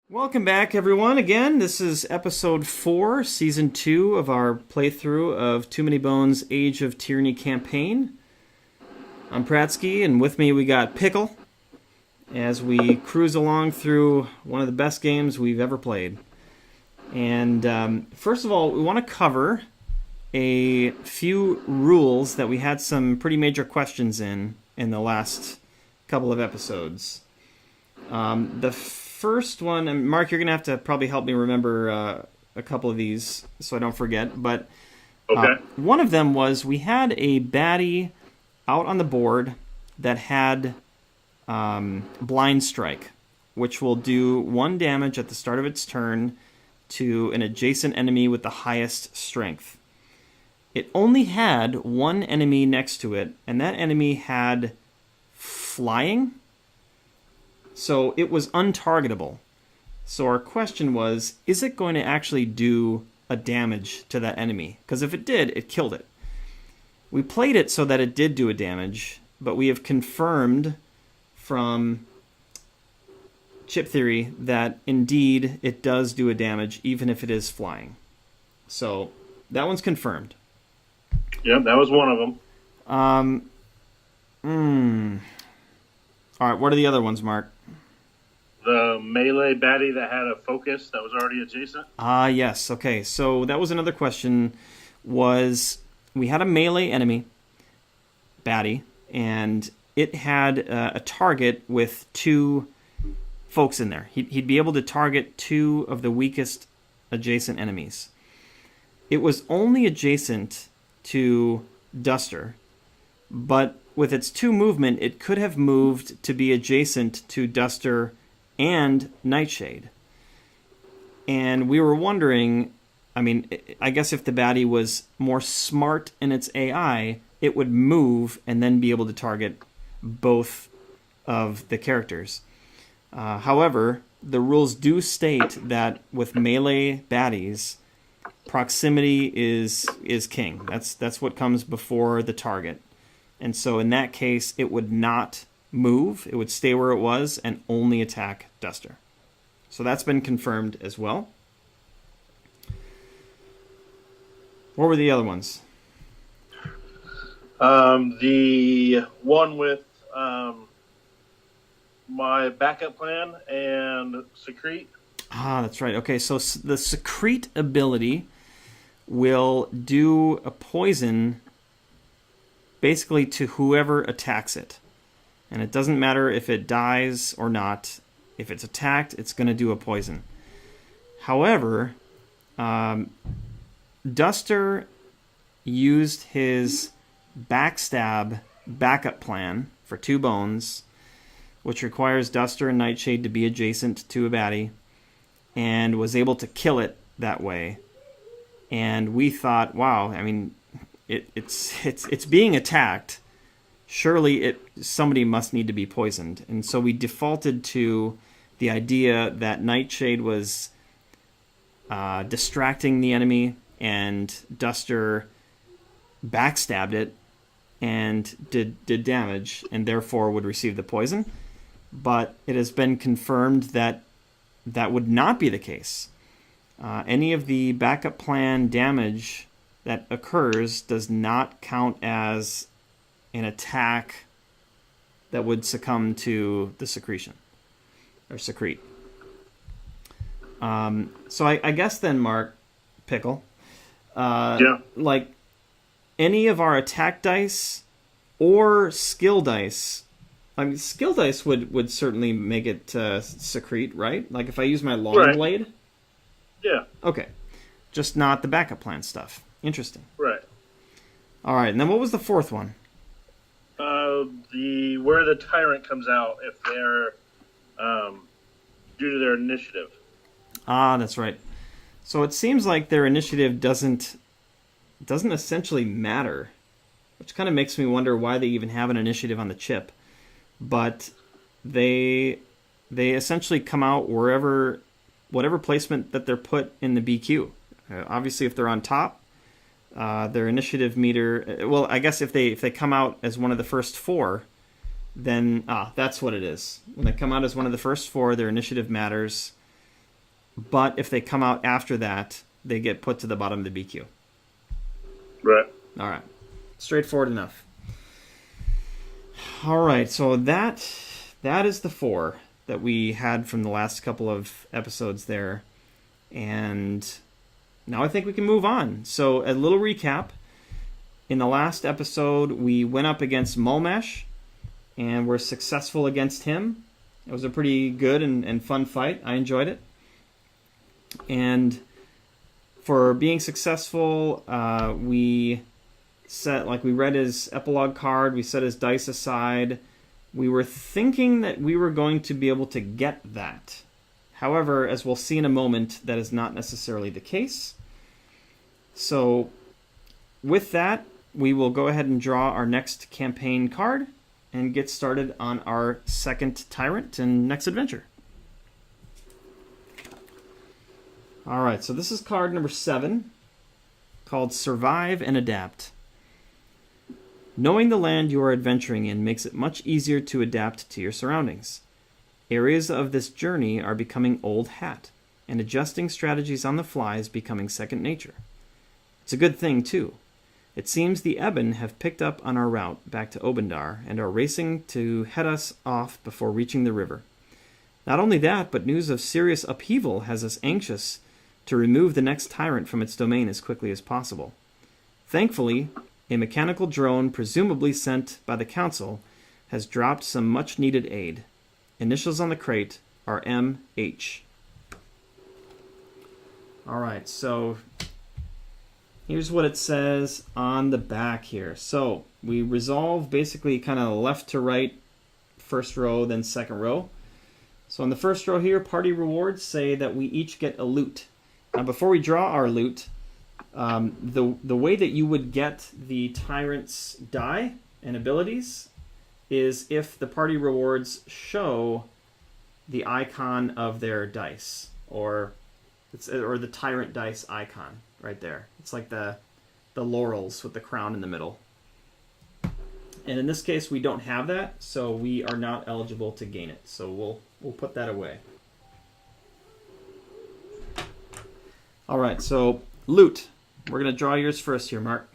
Welcome back, everyone. Again, this is episode 4, season 2 of our playthrough of Too Many Bones Age of Tyranny campaign. I'm Prattski, and with me we got Pickle as we cruise along through one of the best games we've ever played. And first of all, we want to cover a few rules that we had some pretty major questions in the last couple of episodes. The first one, and Mark, you're going to have to probably help me remember a couple of these so I don't forget, but okay. One of them was we had a baddie out on the board that had Blind Strike, which will do 1 damage at the start of its turn to an adjacent enemy with the highest strength. It only had one enemy next to it, and that enemy had flying. So it was untargetable. So our question was, is it going to actually do a damage to that enemy? Because if it did, it killed it. We played it so that it did do a damage, but we have confirmed from chip theory that indeed it does do a damage even if it is flying. So that one's confirmed. Yep, that was one of them. All right, what are the other ones, Mark? The melee baddie that had a focus that was already adjacent. Yes. Okay, so that was another question. Was we had a melee enemy, baddie, and it had a target with 2 folks in there. He'd be able to target 2 of the weakest adjacent enemies. It was only adjacent to Duster, but with its 2 movement, it could have moved to be adjacent to Duster and Nightshade. And we were wondering, I guess if the baddie was more smart in its AI, it would move and then be able to target both of the characters. However, the rules do state that with melee baddies, proximity is king. That's what comes before the target. And so in that case, it would not move. It would stay where it was and only attack Duster. So that's been confirmed as well. What were the other ones? The one with my backup plan and Secrete. That's right. Okay, so the Secrete ability will do a poison basically to whoever attacks it. And it doesn't matter if it dies or not. If it's attacked, it's going to do a poison. However, Duster used his backstab backup plan for 2 bones, which requires Duster and Nightshade to be adjacent to a baddie, and was able to kill it that way. And we thought, wow, it's being attacked. Surely somebody must need to be poisoned. And so we defaulted to the idea that Nightshade was distracting the enemy, and Duster backstabbed it and did damage, and therefore would receive the poison. But it has been confirmed that that would not be the case. Any of the backup plan damage that occurs does not count as an attack that would succumb to the secretion or secrete. So I guess then, Mark, Pickle, like any of our attack dice or skill dice. Skill dice would certainly make it secrete, right? Like if I use my long blade. Yeah. Okay. Just not the backup plan stuff. Interesting. Right. All right. And then what was the 4th one? Where the Tyrant comes out if they're due to their initiative. That's right. So it seems like their initiative doesn't essentially matter, which kind of makes me wonder why they even have an initiative on the chip. But they essentially come out whatever placement that they're put in the BQ. Obviously, if they're on top, their initiative meter. Well, I guess if they come out as one of the first 4, then that's what it is. When they come out as one of the first 4, their initiative matters. but if they come out after that, they get put to the bottom of the BQ. Right. All right. Straightforward enough. All right, so that is the 4 that we had from the last couple of episodes there. And now I think we can move on. So a little recap. In the last episode, we went up against Mulmesh, and were successful against him. It was a pretty good and fun fight. I enjoyed it. And for being successful, we read his epilogue card, we set his dice aside. We were thinking that we were going to be able to get that. However, as we'll see in a moment, that is not necessarily the case. So with that, we will go ahead and draw our next campaign card and get started on our second Tyrant and next adventure. Alright, so this is card number 7, called Survive and Adapt. Knowing the land you are adventuring in makes it much easier to adapt to your surroundings. Areas of this journey are becoming old hat, and adjusting strategies on the fly is becoming second nature. It's a good thing, too. It seems the Ebon have picked up on our route back to Obendar and are racing to head us off before reaching the river. Not only that, but news of serious upheaval has us anxious to remove the next tyrant from its domain as quickly as possible. Thankfully, a mechanical drone, presumably sent by the Council, has dropped some much-needed aid. Initials on the crate are MH. Alright, so here's what it says on the back here. So we resolve basically kind of left to right, first row, then second row. So on the first row here, party rewards say that we each get a loot. Now before we draw our loot, the way that you would get the Tyrant's die and abilities is if the party rewards show the icon of their dice, or the Tyrant dice icon right there. It's like the laurels with the crown in the middle. And in this case, we don't have that, so we are not eligible to gain it. So we'll put that away. All right, so loot. We're going to draw yours first here, Mark.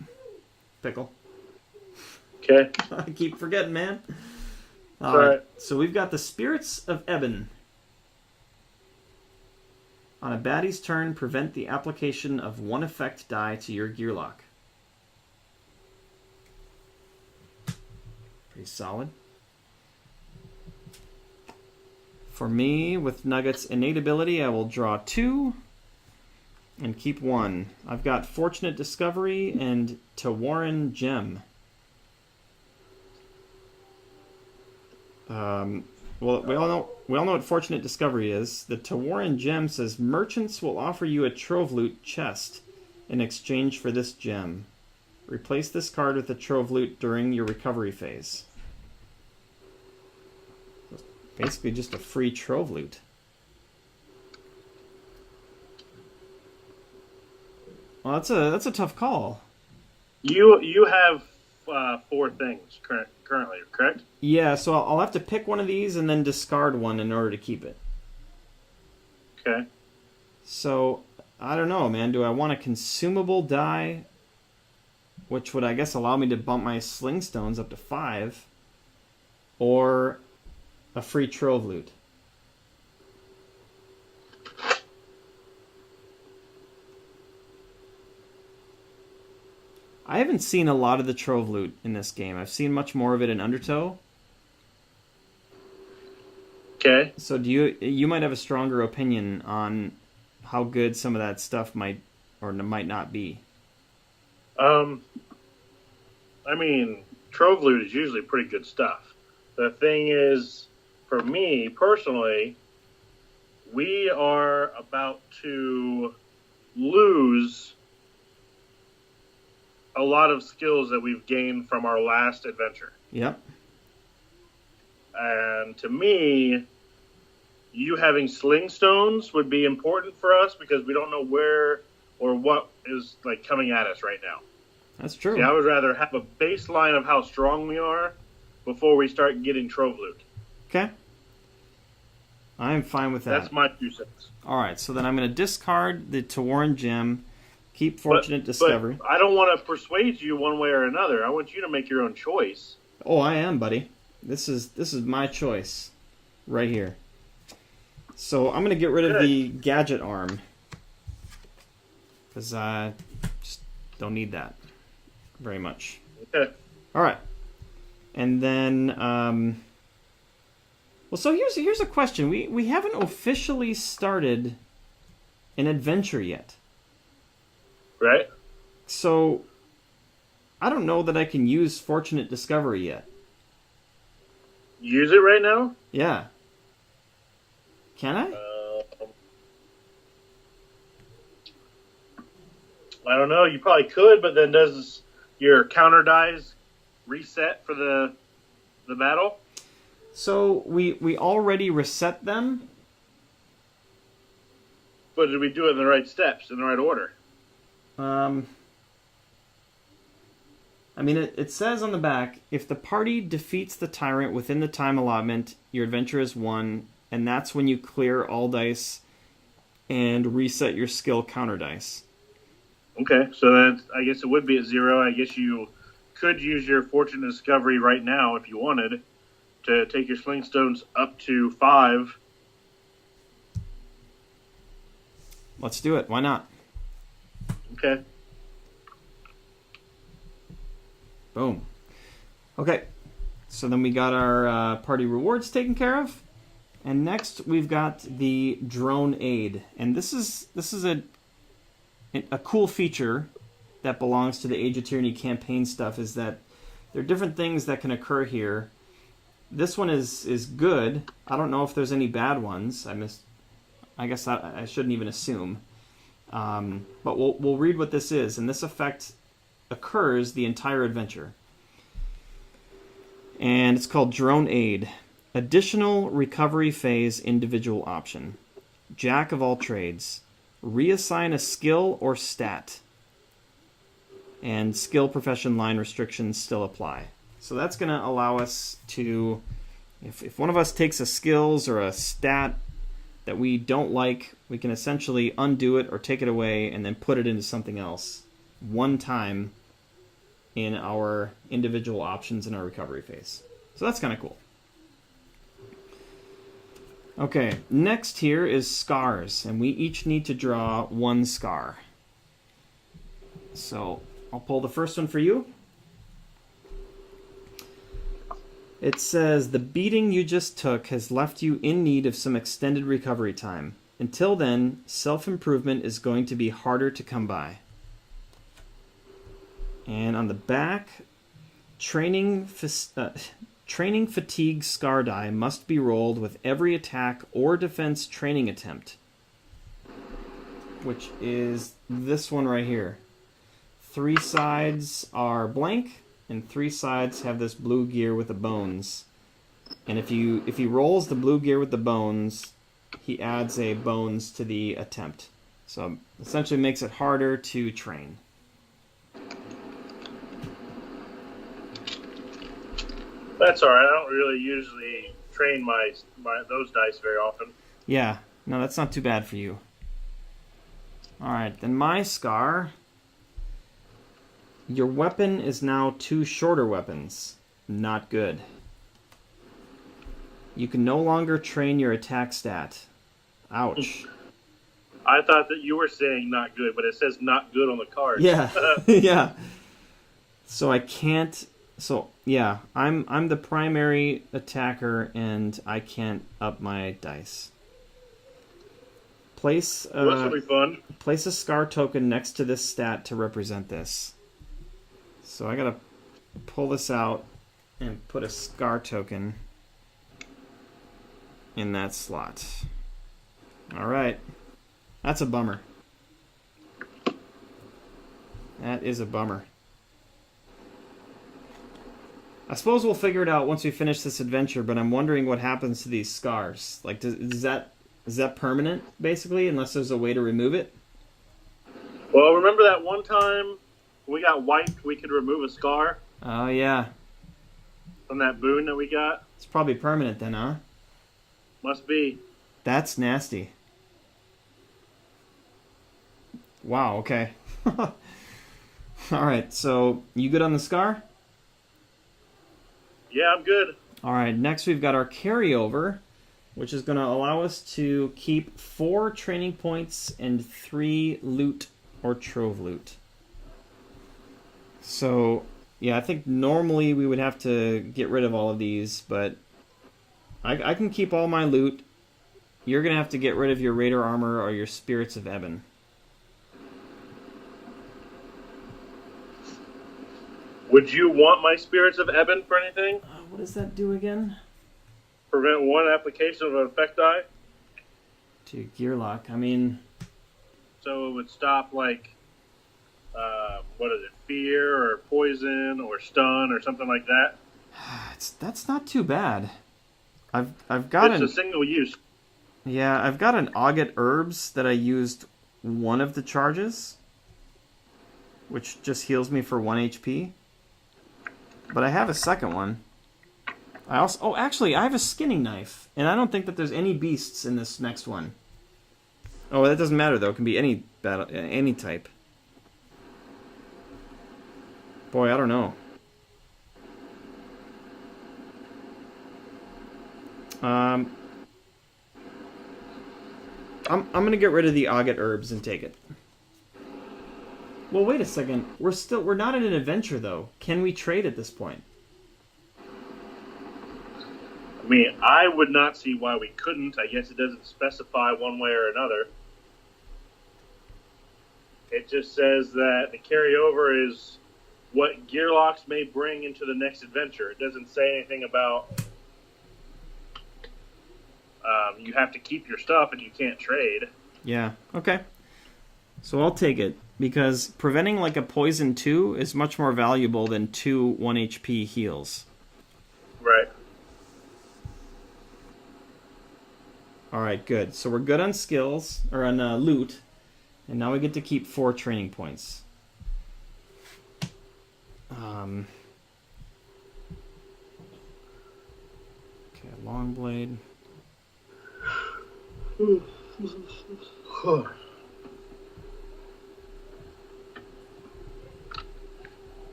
Pickle. Okay. I keep forgetting, man. All right. So we've got the Spirits of Ebon. On a baddie's turn, prevent the application of one effect die to your gear lock. Pretty solid. For me, with Nugget's innate ability, I will draw 2 and keep 1. I've got Fortunate Discovery and Tawaran Gem. Well, we all know what Fortunate Discovery is. The Tawaran Gem says merchants will offer you a Trove Loot chest in exchange for this gem. Replace this card with a Trove Loot during your recovery phase. Basically just a free Trove Loot. Well, that's a tough call. You have 4 things currently, correct? Yeah, so I'll have to pick one of these and then discard one in order to keep it. Okay. So, I don't know, man. Do I want a consumable die, which would, I guess, allow me to bump my sling stones up to 5, or a free Trove Loot? I haven't seen a lot of the Trove Loot in this game. I've seen much more of it in Undertow. Okay. So you might have a stronger opinion on how good some of that stuff might or might not be. I mean, Trove Loot is usually pretty good stuff. The thing is, for me personally, we are about to lose a lot of skills that we've gained from our last adventure. Yep. And to me, you having sling stones would be important for us because we don't know where or what is like coming at us right now. That's true. See, I would rather have a baseline of how strong we are before we start getting Trove Loot. Okay. I'm fine with that. That's my 2 cents. All right, so then I'm going to discard the Tawarn gem, keep Fortunate Discovery. But I don't want to persuade you one way or another. I want you to make your own choice. Oh, I am, buddy. This is my choice right here. So I'm going to get rid of the gadget arm because I just don't need that very much. Okay. All right. And then, well, so here's a question. We haven't officially started an adventure yet. Right. So I don't know that I can use Fortunate Discovery yet. Use it right now? Yeah. Can I? I don't know. You probably could, but then does your counter dice reset for the battle? So we already reset them. But did we do it in the right steps, in the right order? I mean, it says on the back, if the party defeats the Tyrant within the time allotment, your adventure is won, and that's when you clear all dice and reset your skill counter dice. Okay, so that I guess it would be at 0. I guess you could use your Fortune Discovery right now if you wanted to take your Sling Stones up to 5. Let's do it. Why not? Okay. Boom. Okay, so then we got our party rewards taken care of, and next we've got the drone aid, and this is a cool feature that belongs to the Age of Tyranny campaign stuff. Is that there are different things that can occur here. This one is good. I don't know if there's any bad ones. I guess I shouldn't even assume. But we'll read what this is, and this effect occurs the entire adventure. And it's called Drone Aid. Additional recovery phase individual option. Jack of all trades. Reassign a skill or stat. And skill profession line restrictions still apply. So that's going to allow us to, if one of us takes a skills or a stat that we don't like, we can essentially undo it or take it away and then put it into something else one time in our individual options in our recovery phase. So that's kind of cool. Okay, next here is scars, and we each need to draw 1 scar. So I'll pull the first one for you. It says, the beating you just took has left you in need of some extended recovery time. Until then, self-improvement is going to be harder to come by. And on the back, training fatigue scar die must be rolled with every attack or defense training attempt. Which is this one right here. 3 sides are blank, and 3 sides have this blue gear with the bones. And if he rolls the blue gear with the bones, he adds a bones to the attempt. So essentially makes it harder to train. That's all right. I don't really usually train my those dice very often. Yeah, no, that's not too bad for you. All right, then my scar. Your weapon is now 2 shorter weapons. Not good. You can no longer train your attack stat. Ouch. I thought that you were saying not good, but it says not good on the card. Yeah, yeah. So I can't. So yeah, I'm the primary attacker, and I can't up my dice. Place Well, this will be fun. Place a scar token next to this stat to represent this. So I gotta pull this out and put a scar token in that slot. All right, that's a bummer. That is a bummer. I suppose we'll figure it out once we finish this adventure, but I'm wondering what happens to these scars. Like, is that permanent, basically, unless there's a way to remove it? Well, remember that one time we got wiped, we could remove a scar? Oh, yeah. From that boon that we got? It's probably permanent then, huh? Must be. That's nasty. Wow, okay. Alright, so you good on the scar? Yeah, I'm good. Alright, next we've got our carryover, which is going to allow us to keep 4 training points and 3 loot or trove loot. So, yeah, I think normally we would have to get rid of all of these, but I can keep all my loot. You're going to have to get rid of your Raider armor or your Spirits of Ebon. Would you want my Spirits of Ebon for anything? What does that do again? Prevent 1 application of an effect die. To gear lock. I mean... So it would stop, like, what is it, fear or poison or stun or something like that? That's not too bad. I've got It's a single use. Yeah, I've got an Auget Herbs that I used one of the charges, which just heals me for 1 HP. But I have a second one. Actually, I have a skinning knife, and I don't think that there's any beasts in this next one. Oh, that doesn't matter though. It can be any type. Boy, I don't know. I'm gonna get rid of the Auget Herbs and take it. Well, wait a second. We're not in an adventure though. Can we trade at this point? I mean, I would not see why we couldn't. I guess it doesn't specify one way or another. It just says that the carryover is what Gearlocks may bring into the next adventure. It doesn't say anything about you have to keep your stuff and you can't trade. Yeah, okay. So I'll take it, because preventing like a poison 2 is much more valuable than 2 1 HP heals. Right. Alright, good. So we're good on skills, or on loot, and now we get to keep 4 training points. Okay, long blade.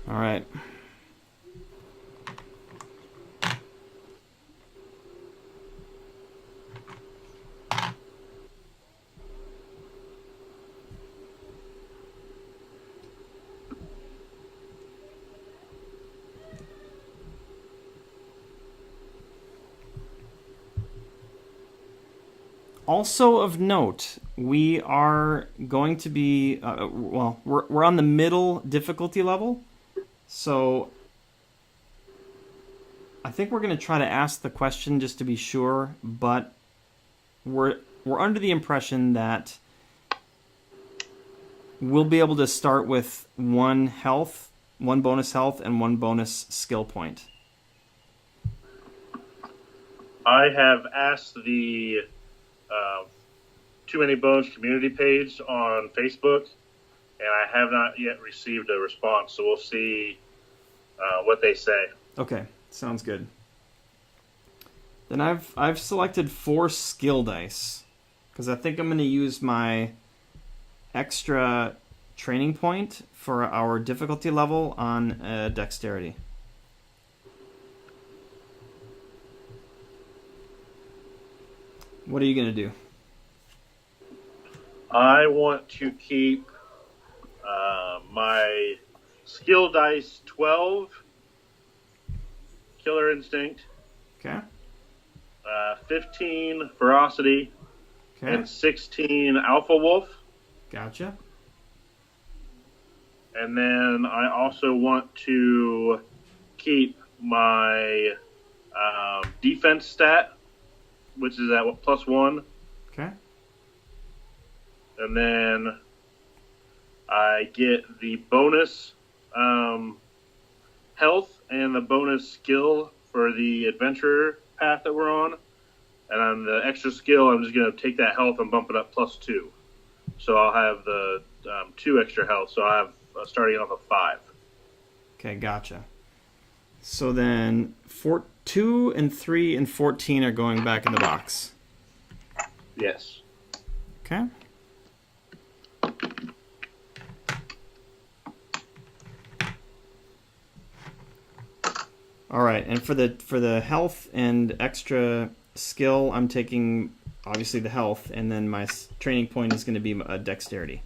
All right. Also of note, we are going to be, we're on the middle difficulty level, so I think we're going to try to ask the question just to be sure, but we're under the impression that we'll be able to start with 1 health, 1 bonus health, and 1 bonus skill point. I have asked the Too Many Bones community page on Facebook, and I have not yet received a response, so we'll see what they say. Okay, sounds good. Then I've selected 4 skill dice, because I think I'm going to use my extra training point for our difficulty level on dexterity. What are you going to do? I want to keep my skill dice 12, Killer Instinct, Okay. 15 Ferocity, Okay. and 16 Alpha Wolf. Gotcha. And then I also want to keep my defense stat, which is at +1. Okay. And then I get the bonus health and the bonus skill for the adventure path that we're on. And on the extra skill, I'm just going to take that health and bump it up +2. So I'll have the 2 extra health. So I have starting off at 5. Okay, gotcha. So then 2 and 3 and 14 are going back in the box. Yes. Okay. All right, and for the health and extra skill, I'm taking obviously the health, and then my training point is going to be a dexterity.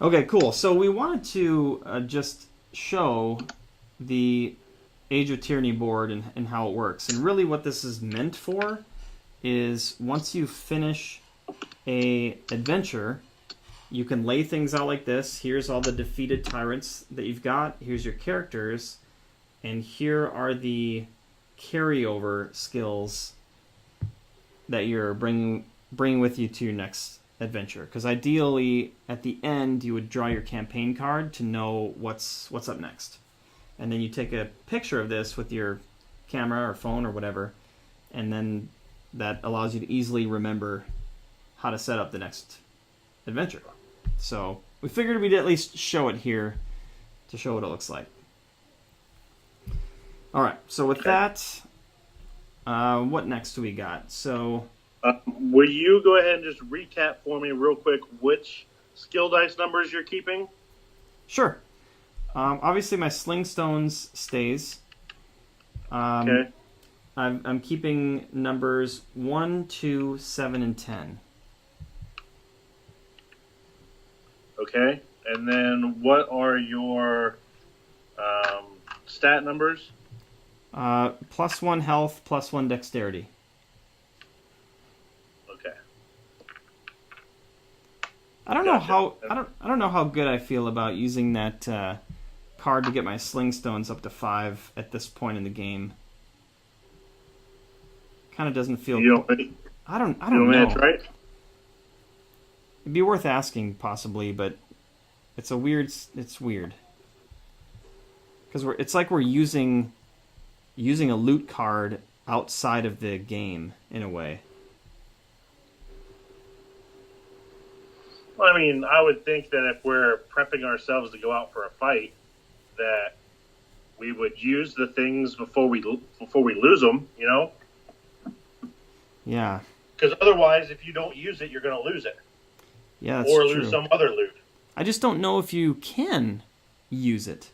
Okay, cool. So we wanted to just show the Age of Tyranny board and how it works. And really what this is meant for is once you finish a adventure, you can lay things out like this. Here's all the defeated tyrants that you've got. Here's your characters. And here are the carryover skills that you're bringing with you to your next adventure. Because ideally, at the end, you would draw your campaign card to know what's up next. And then you take a picture of this with your camera or phone or whatever, and then that allows you to easily remember how to set up the next adventure. So we figured we'd at least show it here to show what it looks like. All right, so with that, what next do we got? So, will you go ahead and just recap for me real quick which skill dice numbers you're keeping? Sure. Obviously, my Sling Stones stays. Okay. I'm keeping numbers 1, 2, 7, and 10. Okay. And then what are your stat numbers? +1 health, +1 dexterity. Okay. I don't know how good I feel about using that card to get my Sling Stones up to 5 at this point in the game. Kind of doesn't feel. I don't know. That's right. It'd be worth asking possibly, but it's weird. Because it's like we're using a loot card outside of the game in a way. Well, I mean, I would think that if we're prepping ourselves to go out for a fight, that we would use the things before we lose them, you know? Yeah. Because otherwise, if you don't use it, you're going to lose it. Yeah, that's or true. Lose some other loot. I just don't know if you can use it.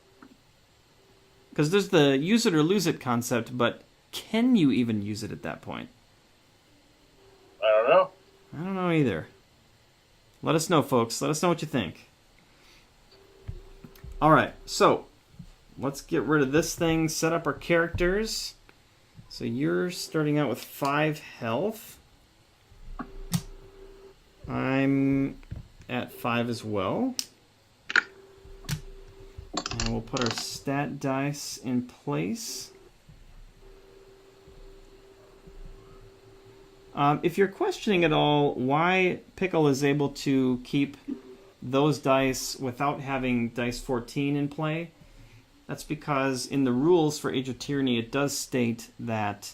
Because there's the use it or lose it concept, but can you even use it at that point? I don't know. I don't know either. Let us know, folks. Let us know what you think. All right, so let's get rid of this thing, set up our characters. So you're starting out with 5 health. I'm at 5 as well. And we'll put our stat dice in place. If you're questioning at all why Pickle is able to keep those dice without having dice 14 in play, that's because in the rules for Age of Tyranny it does state that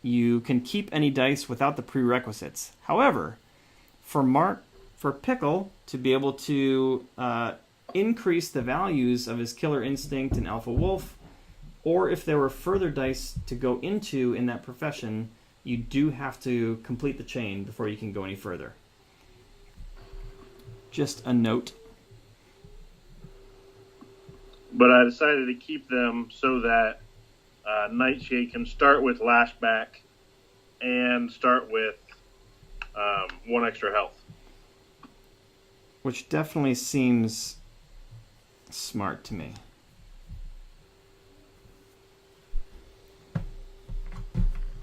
you can keep any dice without the prerequisites. However, for Pickle to be able to increase the values of his Killer Instinct and Alpha Wolf, or if there were further dice to go into in that profession, you do have to complete the chain before you can go any further. Just a note. But I decided to keep them so that Nightshade can start with Lashback and start with 1 extra health. Which definitely seems smart to me.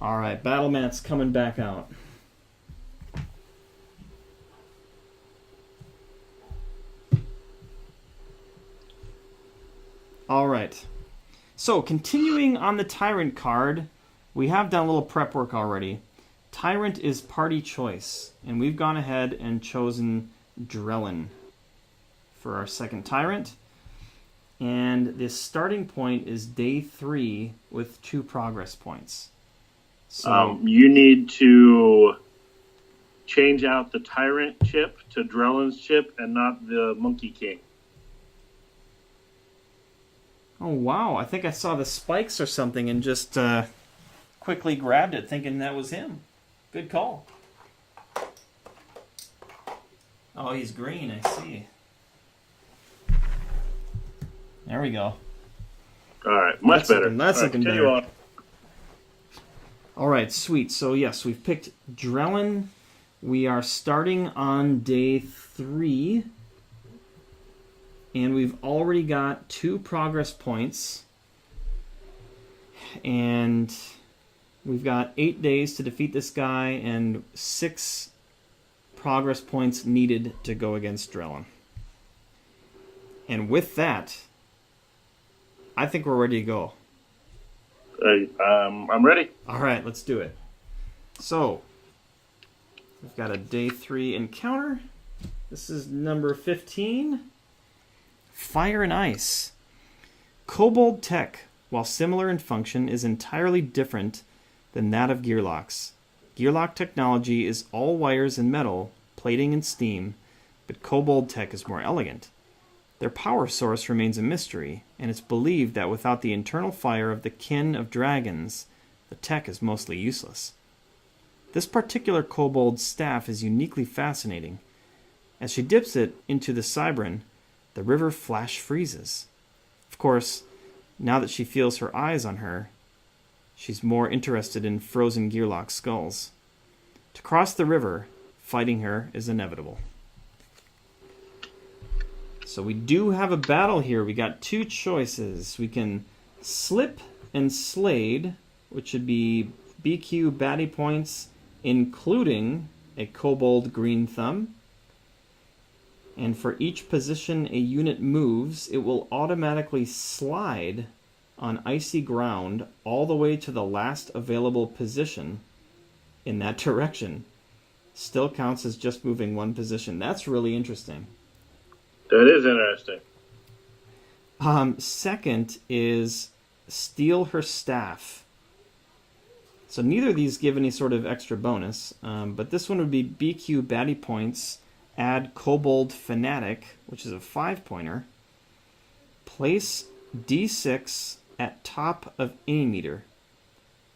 Alright, Battle Mat's coming back out. All right. So, continuing on the Tyrant card, we have done a little prep work already. Tyrant is party choice, and we've gone ahead and chosen Drellen for our second Tyrant. And the starting point is day 3 with 2 progress points. So you need to change out the Tyrant chip to Drellen's chip and not the Monkey King. oh, wow. I think I saw the spikes or something and just quickly grabbed it thinking that was him. Good call. Oh, he's green. I see. There we go. All right, much better. That's looking better. On. All right, sweet. So, yes, we've picked Drellen. We are starting on day 3. And we've already got 2 progress points. And we've got 8 days to defeat this guy and 6 progress points needed to go against Drellen. And with that, I think we're ready to go. I'm ready. All right, let's do it. So, we've got a day 3 encounter. This is number 15. Fire and Ice. Kobold tech, while similar in function, is entirely different than that of Gearlock's. Gearlock technology is all wires and metal, plating and steam, but Kobold tech is more elegant. Their power source remains a mystery, and it's believed that without the internal fire of the kin of dragons, the tech is mostly useless. This particular kobold's staff is uniquely fascinating. As she dips it into the Cybran, the river flash freezes. Of course, now that she feels her eyes on her, she's more interested in frozen Gearlock skulls. To cross the river, fighting her is inevitable. So we do have a battle here. We got 2 choices. We can slip and slade, which should be BQ baddie points, including a kobold green thumb. And for each position a unit moves, it will automatically slide on icy ground all the way to the last available position in that direction. Still counts as just moving 1 position. That's really interesting. That is interesting. Second is steal her staff. So neither of these give any sort of extra bonus, but this one would be BQ baddie points, add Kobold Fanatic, which is a 5-pointer, place D6 at top of any meter.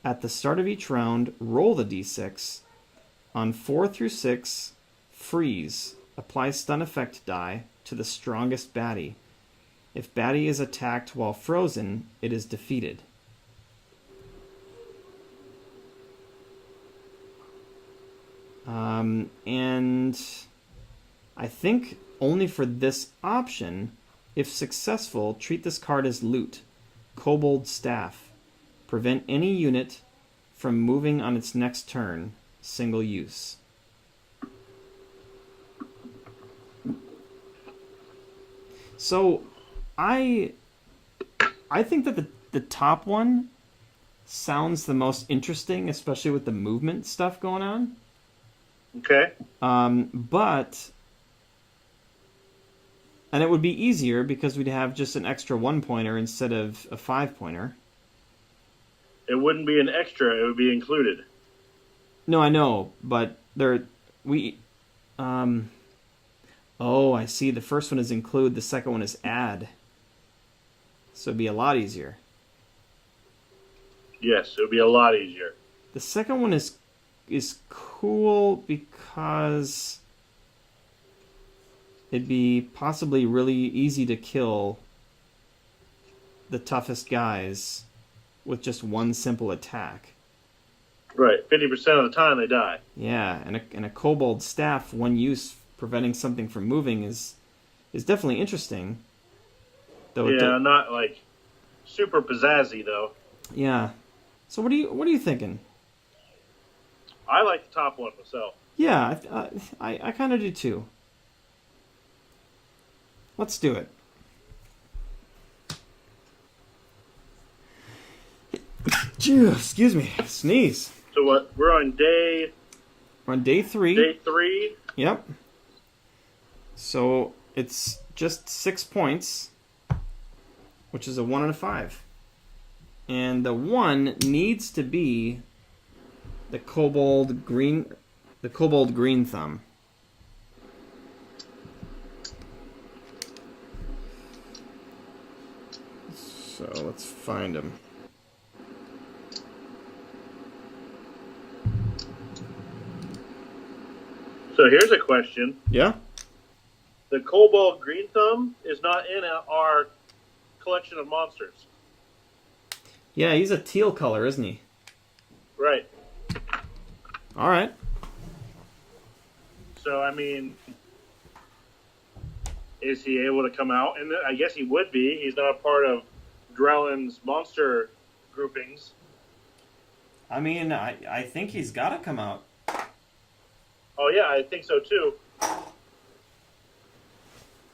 At the start of each round, roll the D6. On 4 through 6, freeze. Apply stun effect die to the strongest baddie. If baddie is attacked while frozen, it is defeated. And I think only for this option, if successful, treat this card as loot. Kobold Staff. Prevent any unit from moving on its next turn. Single use. So, I think that the top one sounds the most interesting, especially with the movement stuff going on. Okay. But, and it would be easier because we'd have just an extra 1-pointer instead of a 5-pointer. It wouldn't be an extra; it would be included. No, I know, but oh, I see. The first one is include, the second one is add. So it'd be a lot easier. Yes, it would be a lot easier. The second one is cool because it'd be possibly really easy to kill the toughest guys with just one simple attack. Right, 50% of the time they die. Yeah, and a kobold staff, one use, preventing something from moving is definitely interesting. Though yeah, not like super pizzazzy though. Yeah. So what are you thinking? I like the top one myself. Yeah, I kind of do too. Let's do it. Phew, excuse me. Sneeze. So what? We're on day We're on day 3. day 3. Yep. So it's just 6 points, which is a 1 and a 5. And the 1 needs to be the kobold green thumb. So let's find him. So here's a question. Yeah? The Kobold Green Thumb is not in our collection of monsters. Yeah, he's a teal color, isn't he? Right. All right. So, I mean, is he able to come out? And I guess he would be. He's not a part of Drellen's monster groupings. I mean, I think he's got to come out. Oh, yeah, I think so, too.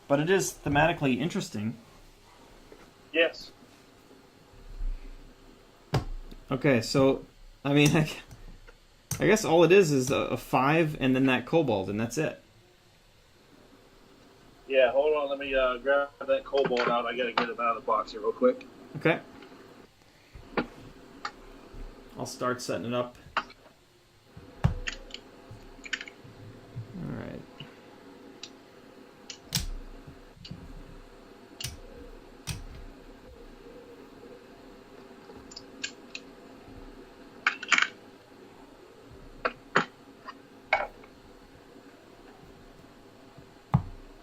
But it is thematically interesting. Yes. Okay, so, I mean, I guess all it is a 5 and then that kobold, and that's it. Yeah, hold on. Let me grab that kobold out. I got to get him out of the box here real quick. Okay. I'll start setting it up. All right.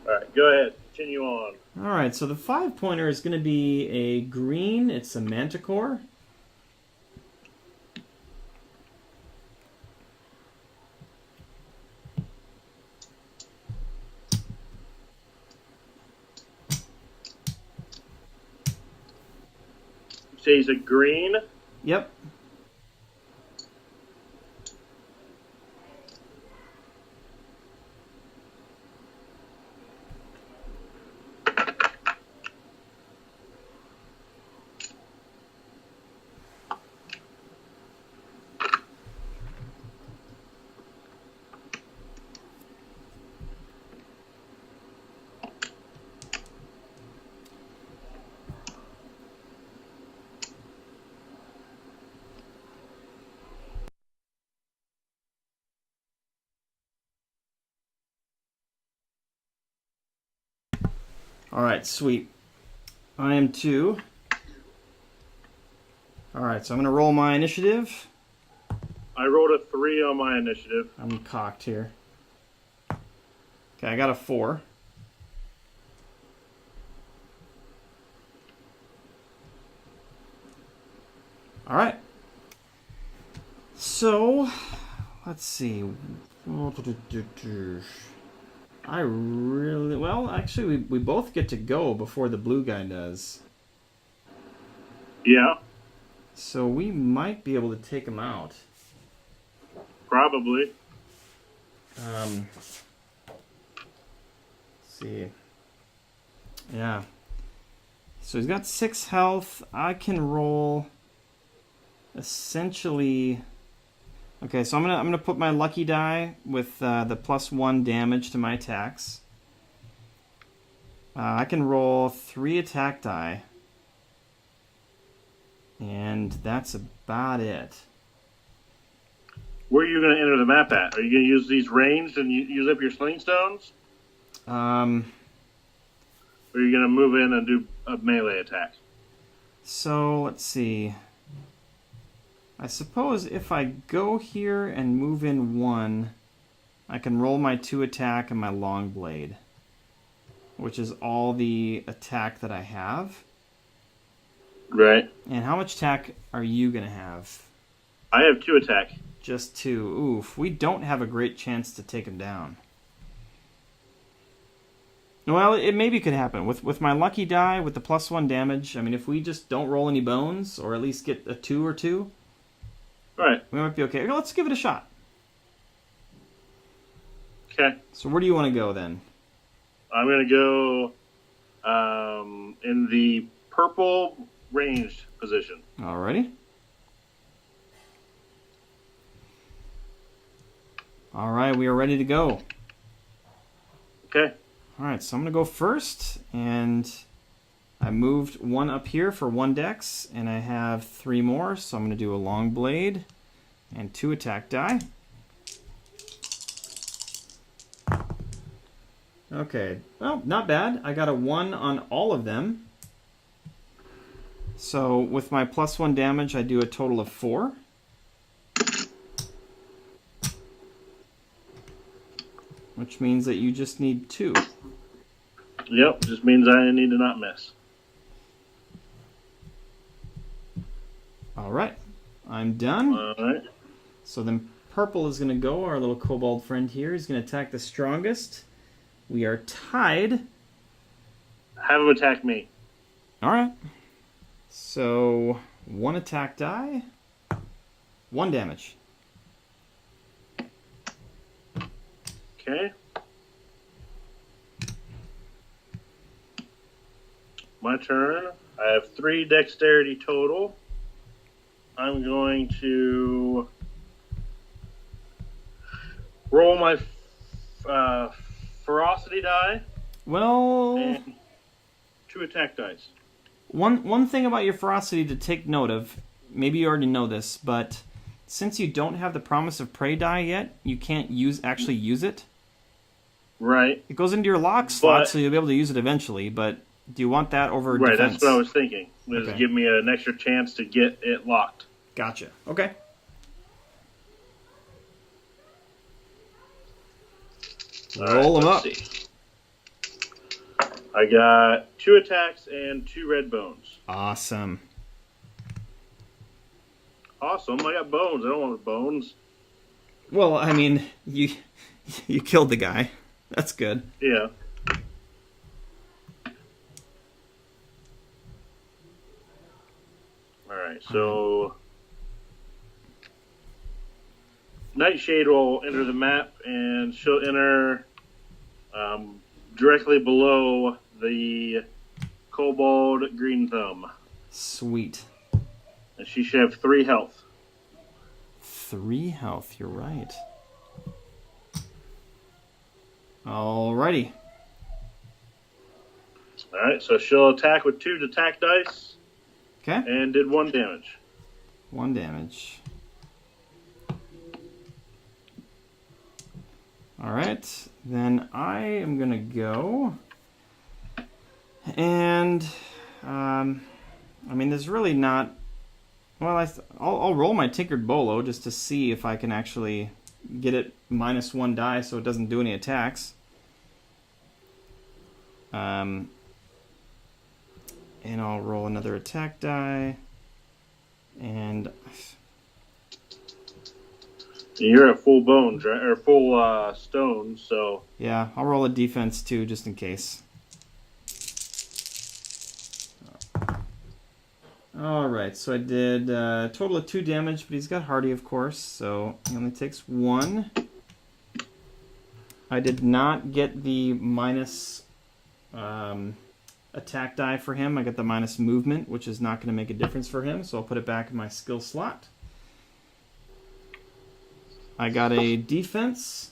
All right, go ahead. Continue on. All right, so the 5-pointer is going to be a green. It's a manticore. You say he's a green? Yep. All right, sweet. I am 2. All right, so I'm going to roll my initiative. I rolled a 3 on my initiative. I'm cocked here. Okay, I got a 4. All right. So, let's see. Actually, we both get to go before the blue guy does. Yeah, So we might be able to take him out. probably. Let's see. Yeah. So he's got 6 health. I can roll essentially. Okay, so I'm gonna put my lucky die with the +1 damage to my attacks. I can roll 3 attack die, and that's about it. Where are you going to enter the map at? Are you going to use these ranged and use up your sling stones? Or are you going to move in and do a melee attack? So let's see. I suppose if I go here and move in 1, I can roll my 2 attack and my long blade, which is all the attack that I have. Right. And how much attack are you going to have? I have 2 attack. Just 2. Oof, we don't have a great chance to take him down. Well, it maybe could happen. With my lucky die, with the +1 damage, I mean, if we just don't roll any bones, or at least get a 2 or 2, Right. we might be okay. Let's give it a shot. Okay. So where do you want to go then? I'm going to go in the purple ranged position. Alrighty. All right, we are ready to go. Okay. All right, so I'm going to go first, and I moved one up here for 1 dex, and I have 3 more, so I'm going to do a long blade and 2 attack die. Okay, well, not bad. I got a 1 on all of them. So with my +1 damage, I do a total of 4. Which means that you just need 2. Yep, just means I need to not miss. All right, I'm done. All right. So then purple is going to go, our little kobold friend here. He's going to attack the strongest. We are tied. Have him attack me. All right. So 1 attack die, 1 damage. Okay. My turn. I have 3 dexterity total. I'm going to roll my ferocity die Well, and 2 attack dice. one thing about your ferocity to take note of, maybe you already know this, but since you don't have the promise of prey die yet, you can't actually use it. Right. It goes into your lock slot, But- so you'll be able to use it eventually, but do you want that over Right, defense? that's what I was thinking. Was Okay. give me an extra chance to get it locked. Gotcha. Okay. All Roll right, them up. let's see. I got 2 attacks and 2 red bones. Awesome. Awesome. I got bones. I don't want bones. Well, I mean, you killed the guy. That's good. Yeah. Alright, so Nightshade will enter the map, and she'll enter directly below the Kobold Green Thumb. Sweet. And she should have 3 health. 3 health, you're right. Alrighty. Alright, so she'll attack with 2 attack dice, Okay. and did 1 damage. 1 damage. Alright, then I am going to go. And, I mean, there's really not... Well, I'll roll my Tinkered Bolo just to see if I can actually get it -1 die so it doesn't do any attacks. And I'll roll another attack die. And... You're at full bones, right? Or full stones, so... yeah, I'll roll a defense too, just in case. Alright, so I did a total of 2 damage, but he's got Hardy, of course, so he only takes 1. I did not get the minus attack die for him. I got the minus movement, which is not going to make a difference for him, so I'll put it back in my skill slot. I got a defense,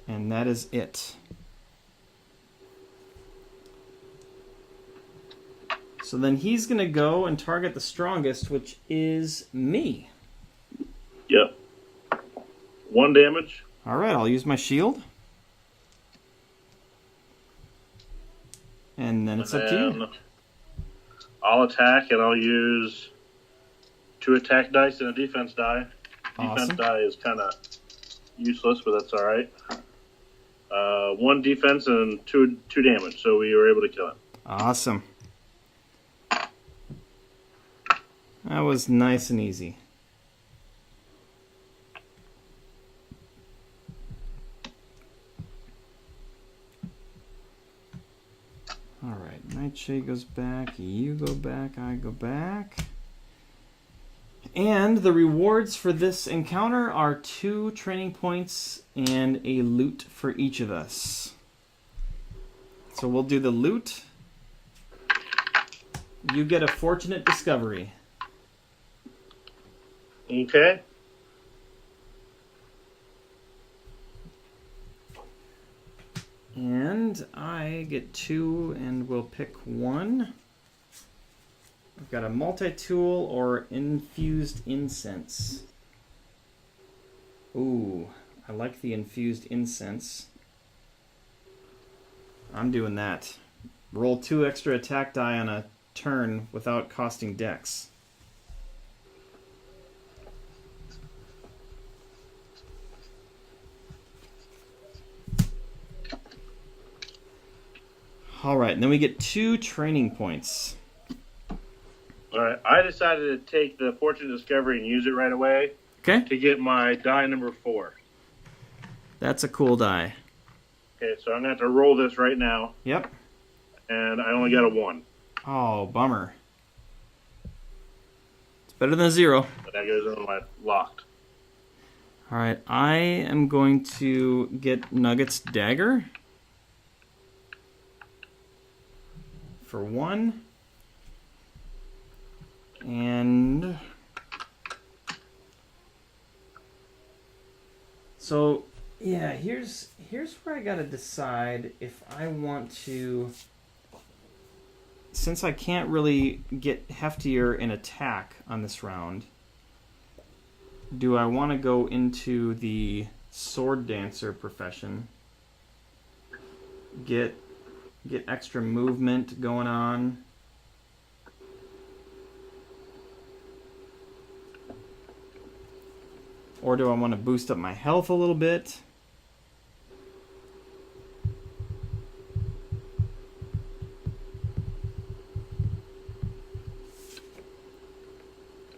and that is it. So then he's going to go and target the strongest, which is me. Yep. 1 damage. All right, I'll use my shield. And then it's up to you. I'll attack, and I'll use 2 attack dice and a defense die. Awesome. Defense die is kind of useless, but that's all right. 1 defense and 2 damage, so we were able to kill him. Awesome. That was nice and easy. Alright, Nightshade goes back, you go back, I go back. And the rewards for this encounter are 2 training points and a loot for each of us. So we'll do the loot. You get a fortunate discovery. Okay. And I get 2 and we'll pick 1. I've got a multi-tool or infused incense. Ooh, I like the infused incense. I'm doing that. Roll 2 extra attack die on a turn without costing dex. All right, and then we get 2 training points. All right, I decided to take the Fortune Discovery and use it right away. Okay. To get my die number 4. That's a cool die. Okay, so I'm going to have to roll this right now. Yep. And I only got a 1. Oh, bummer. It's better than a 0. But that goes in my locked. All right, I am going to get Nugget's dagger for 1. And so, yeah, here's where I got to decide if I want to, since I can't really get heftier in attack on this round, do I want to go into the sword dancer profession, get extra movement going on, or do I want to boost up my health a little bit?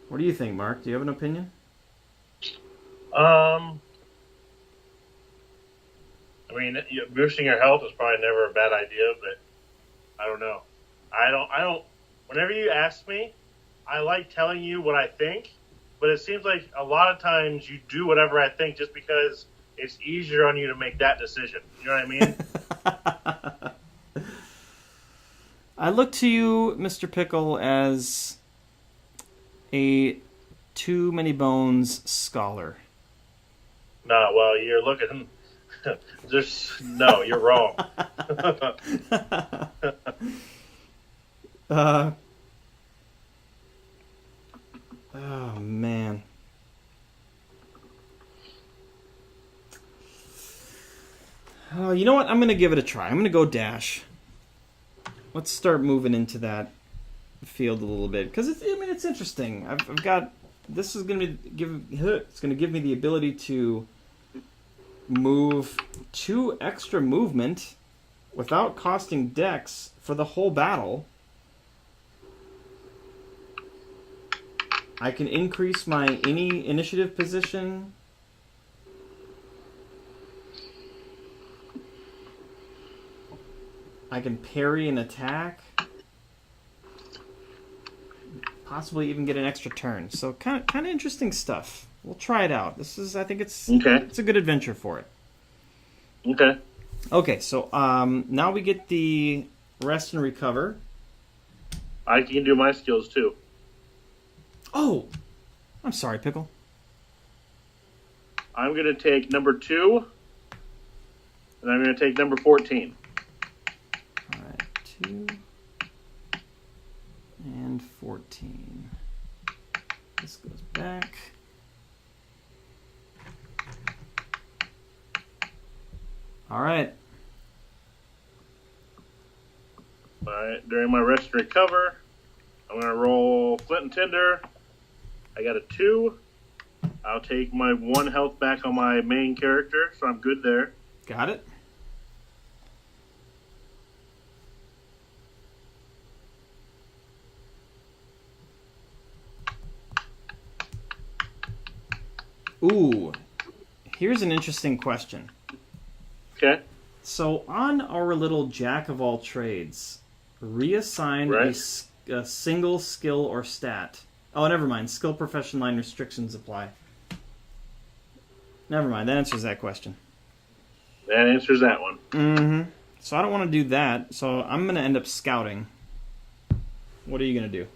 What do you think, Mark? Do you have an opinion? I mean, boosting your health is probably never a bad idea, but I don't know. I don't. Whenever you ask me, I like telling you what I think, but it seems like a lot of times you do whatever I think just because it's easier on you to make that decision. You know what I mean? I look to you, Mr. Pickle, as a too many bones scholar. No, well, you're looking. No, you're wrong. Oh, man. Oh, you know what? I'm going to give it a try. I'm going to go dash. Let's start moving into that field a little bit, because it's interesting. I've got, this is going to give me the ability to move 2 extra movement without costing dex for the whole battle. I can increase my any initiative position. I can parry an attack. Possibly even get an extra turn. So kind of interesting stuff. We'll try it out. I think it's a good adventure for it. Okay. Okay, so now we get the rest and recover. I can do my skills too. Oh, I'm sorry, Pickle. I'm going to take number 2, and I'm going to take number 14. All right, 2 and 14. This goes back. All right. All right. During my rest and recover, I'm going to roll Flint and Tinder. I got a 2. I'll take my 1 health back on my main character, so I'm good there. Got it. Ooh, here's an interesting question. Okay. So on our little jack of all trades, reassign a single skill or stat. Oh, never mind. Skill profession line restrictions apply. Never mind. That answers that question. That answers that one. Mm-hmm. So I don't want to do that. So I'm going to end up scouting. What are you going to do?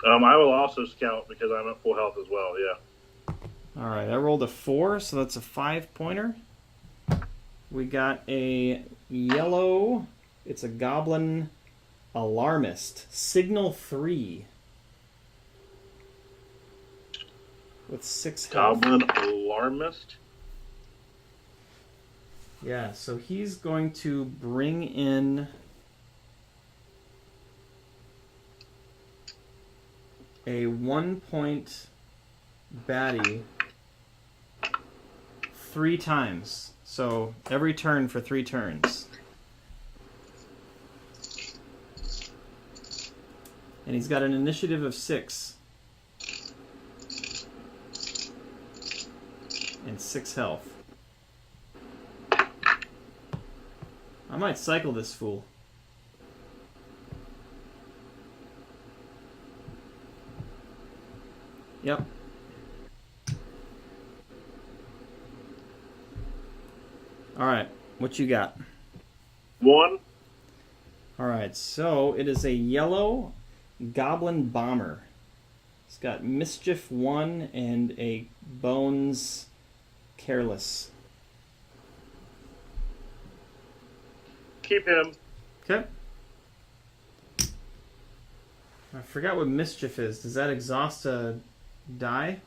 I will also scout because I'm at full health as well, yeah. All right. I rolled a 4, so that's a 5-pointer. we got a yellow. It's a goblin alarmist. Signal 3. With 6 health. Goblin alarmist? Yeah, so he's going to bring in a 1-point baddie 3 times. So every turn for 3 turns. And he's got an initiative of 6. And 6 health. I might cycle this fool. Yep. Alright, what you got? 1. Alright, so it is a yellow goblin bomber. It's got mischief 1 and a bones careless. Keep him. Okay. I forgot what mischief is. Does that exhaust a die?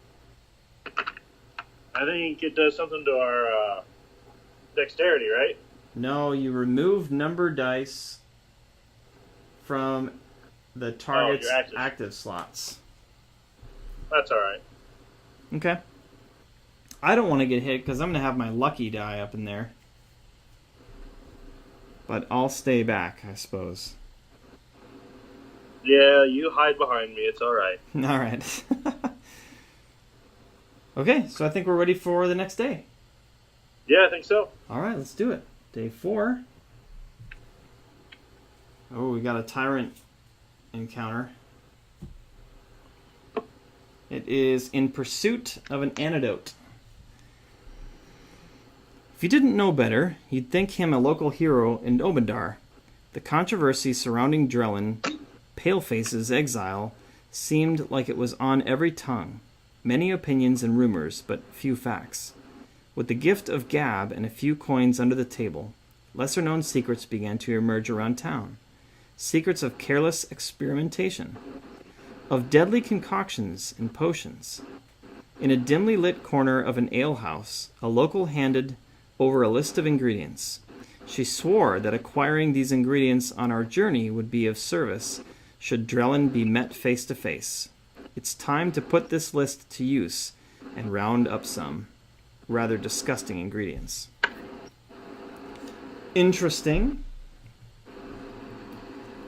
I think it does something to our dexterity, right? No, you remove number dice from the target's active slots. That's alright. Okay. I don't want to get hit because I'm going to have my lucky die up in there. But I'll stay back, I suppose. Yeah, you hide behind me. It's alright. Alright. Okay, so I think we're ready for the next day. Yeah, I think so. Alright, let's do it. Day 4. Oh, we got a Tyrant encounter. It is in pursuit of an antidote. If you didn't know better, you'd think him a local hero in Obendar. The controversy surrounding Drellen, Paleface's exile, seemed like it was on every tongue. Many opinions and rumors, but few facts. With the gift of gab and a few coins under the table, lesser-known secrets began to emerge around town. Secrets of careless experimentation, of deadly concoctions and potions. In a dimly lit corner of an alehouse, a local handed over a list of ingredients. She swore that acquiring these ingredients on our journey would be of service should Drellen be met face to face. It's time to put this list to use and round up some rather disgusting ingredients. Interesting.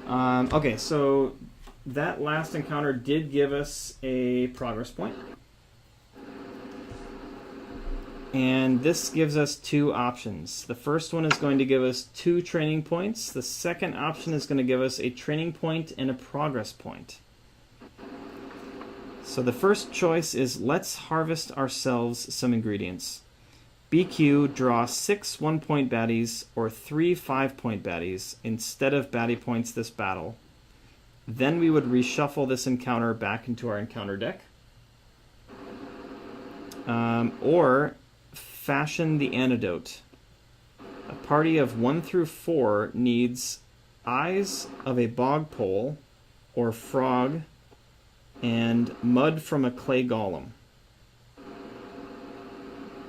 Okay, so that last encounter did give us a progress point. And this gives us 2 options. The first one is going to give us 2 training points. The second option is going to give us a training point and a progress point. So the first choice is let's harvest ourselves some ingredients. BQ, draw 6 1-point baddies or 3 5-point baddies instead of baddie points this battle. Then we would reshuffle this encounter back into our encounter deck. Or fashion the antidote. A party of 1 through 4 needs eyes of a bog pole or frog and mud from a clay golem.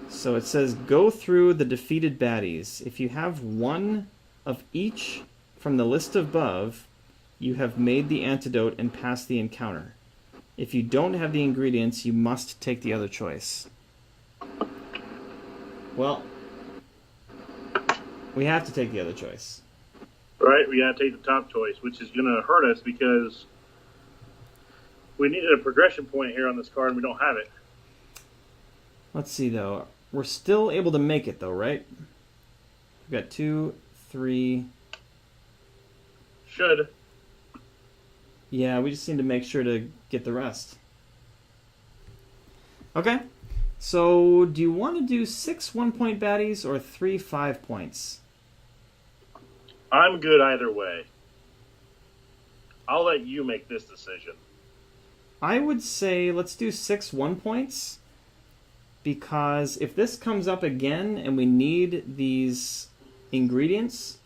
So it says go through the defeated baddies. If you have 1 of each from the list above, you have made the antidote and passed the encounter. If you don't have the ingredients, you must take the other choice. Well, we have to take the other choice. Right, we gotta take the top choice, which is gonna hurt us because we needed a progression point here on this card and we don't have it. Let's see, though. We're still able to make it, though, right? We've got 2, 3... Should. Yeah, we just need to make sure to get the rest. Okay. So, do you want to do 6 1-point baddies or 3 5-points? I'm good either way. I'll let you make this decision. I would say let's do 6 1-points because if this comes up again and we need these ingredients,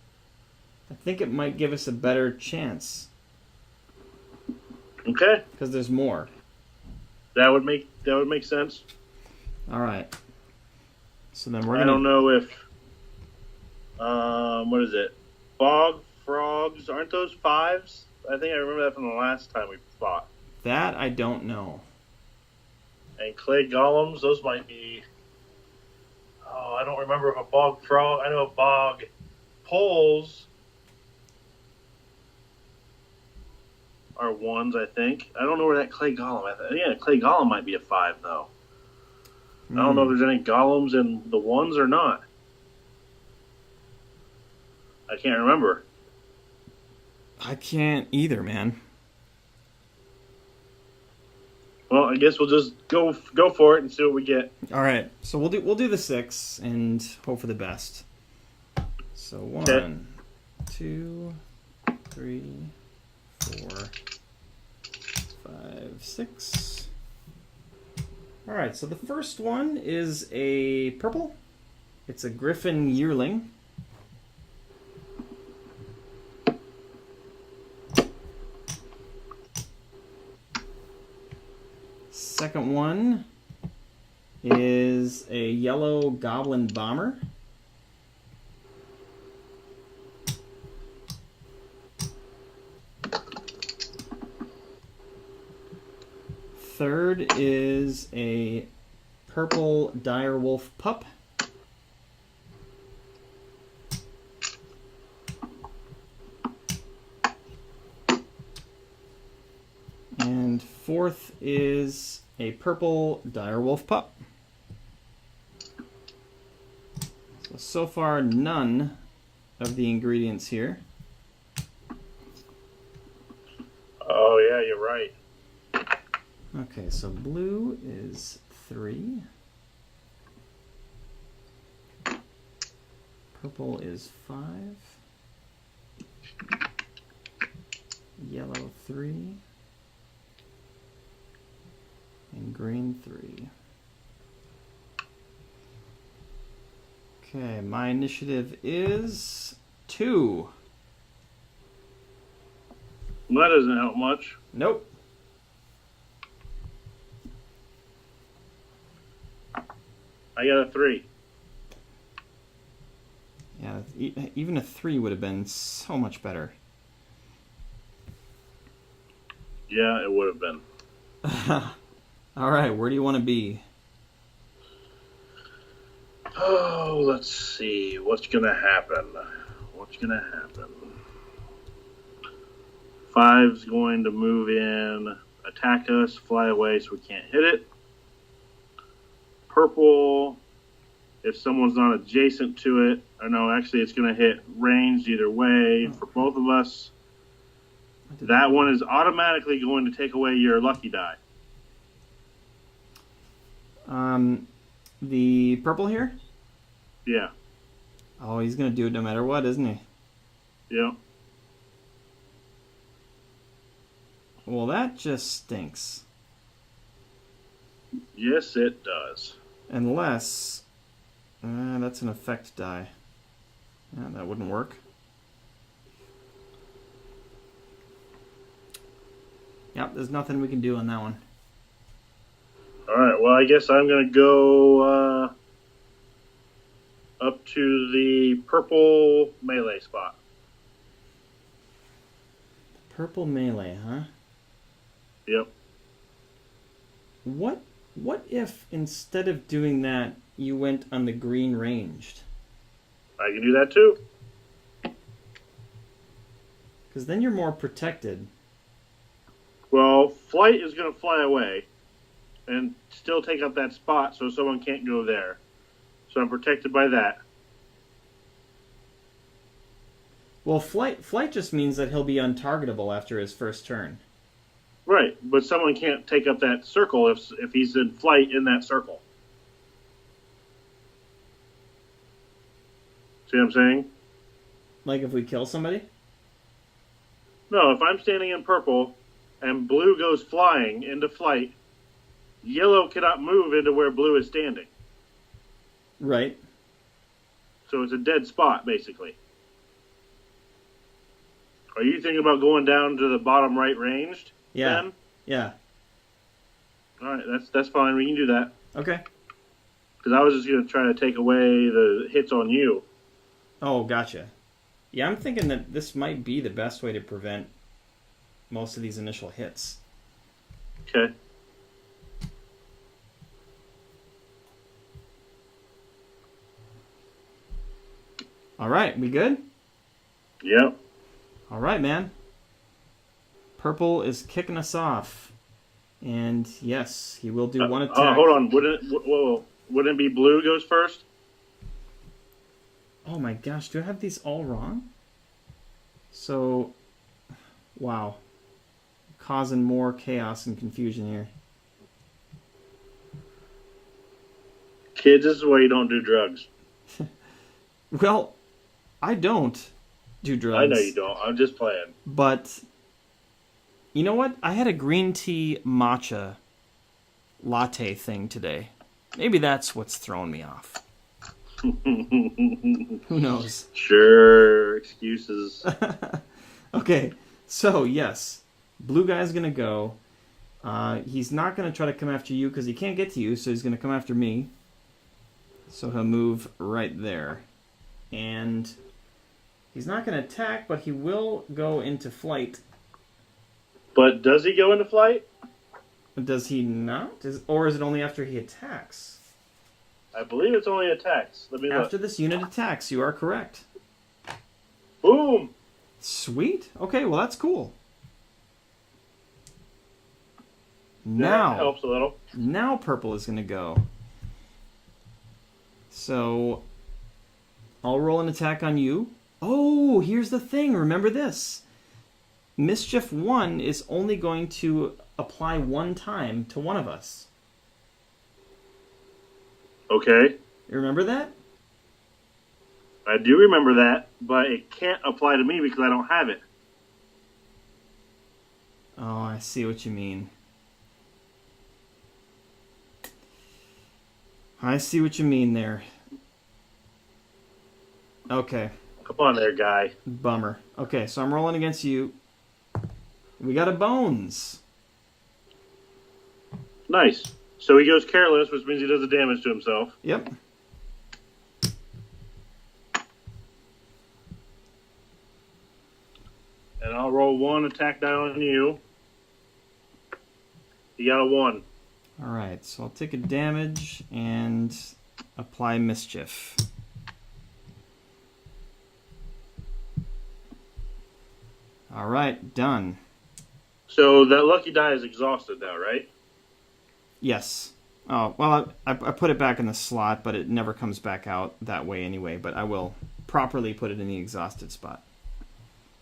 I think it might give us a better chance. Okay. Because there's more. That would make sense. All right. So then we're gonna. I don't know if what is it? Bog frogs, aren't those 5s? I think I remember that from the last time we fought. That I don't know. And clay golems, those might be. Oh, I don't remember if a bog frog. I know a bog poles are 1s. I think. I don't know where that clay golem. Yeah, clay golem might be a 5 though. I don't know if there's any golems in the 1s or not. I can't remember. I can't either, man. Well, I guess we'll just go for it and see what we get. All right, so we'll do the 6 and hope for the best. So 1, Okay. 2, 3, 4, 5, 6. All right, so the first one is a purple. It's a griffin yearling. Second one is a yellow goblin bomber. Third is a purple direwolf pup. And fourth is a purple direwolf pup. So far, none of the ingredients here. Oh, yeah, you're right. Okay, so blue is 3. Purple is 5. Yellow 3. And green 3. Okay, my initiative is 2. That doesn't help much. Nope. I got a 3. Yeah, even a 3 would have been so much better. Yeah, it would have been. All right, where do you want to be? Oh, let's see. What's going to happen? 5's going to move in, attack us, fly away so we can't hit it. Purple, if someone's not adjacent to it, or no, actually it's going to hit ranged either way for both of us. That one is automatically going to take away your lucky die. The purple here? Yeah. Oh, he's going to do it no matter what, isn't he? Yeah. Well, that just stinks. Yes, it does. Unless... that's an effect die. Yeah, that wouldn't work. Yep, there's nothing we can do on that one. All right, well, I guess I'm going to go up to the purple melee spot. Purple melee, huh? Yep. What if instead of doing that, you went on the green ranged? I can do that too. Because then you're more protected. Well, flight is going to fly away and still take up that spot so someone can't go there. So I'm protected by that. Well, flight just means that he'll be untargetable after his first turn. Right, but someone can't take up that circle if he's in flight in that circle. See what I'm saying? Like if we kill somebody? No, if I'm standing in purple and blue goes flying into flight, yellow cannot move into where blue is standing. Right. So it's a dead spot, basically. Are you thinking about going down to the bottom right ranged? Yeah. Then? Yeah. All right, that's fine. We can do that. Okay. Because I was just going to try to take away the hits on you. Oh, gotcha. Yeah, I'm thinking that this might be the best way to prevent most of these initial hits. Okay. All right, we good? Yep. All right, man. Purple is kicking us off. And yes, he will do one attack. Hold on. Wouldn't it be blue goes first? Oh my gosh, do I have these all wrong? So, wow. Causing more chaos and confusion here. Kids, this is why you don't do drugs. Well, I don't do drugs. I know you don't. I'm just playing. But, you know what? I had a green tea matcha latte thing today. Maybe that's what's throwing me off. Who knows? Sure, excuses. Okay, so yes, blue guy's gonna go. He's not gonna try to come after you because he can't get to you, so he's gonna come after me. So he'll move right there. And he's not gonna attack, but he will go into flight. But does he go into flight? Does he not? Or is it only after he attacks? I believe it's only attacks. Let me look. After this unit attacks, you are correct. Boom! Sweet. Okay, well that's cool. That helps a little. Now purple is going to go. So I'll roll an attack on you. Oh, here's the thing. Remember this. Mischief 1 is only going to apply one time to one of us. Okay. You remember that? I do remember that, but it can't apply to me because I don't have it. Oh, I see what you mean. I see what you mean there. Okay. Come on there, guy. Bummer. Okay, so I'm rolling against you. We got a bones. Nice. So he goes careless, which means he does the damage to himself. Yep. And I'll roll one attack die on you. You got a 1. Alright, so I'll take a damage and apply mischief. Alright, done. So that lucky die is exhausted now, right? Yes. Oh, well, I put it back in the slot, but it never comes back out that way anyway, but I will properly put it in the exhausted spot.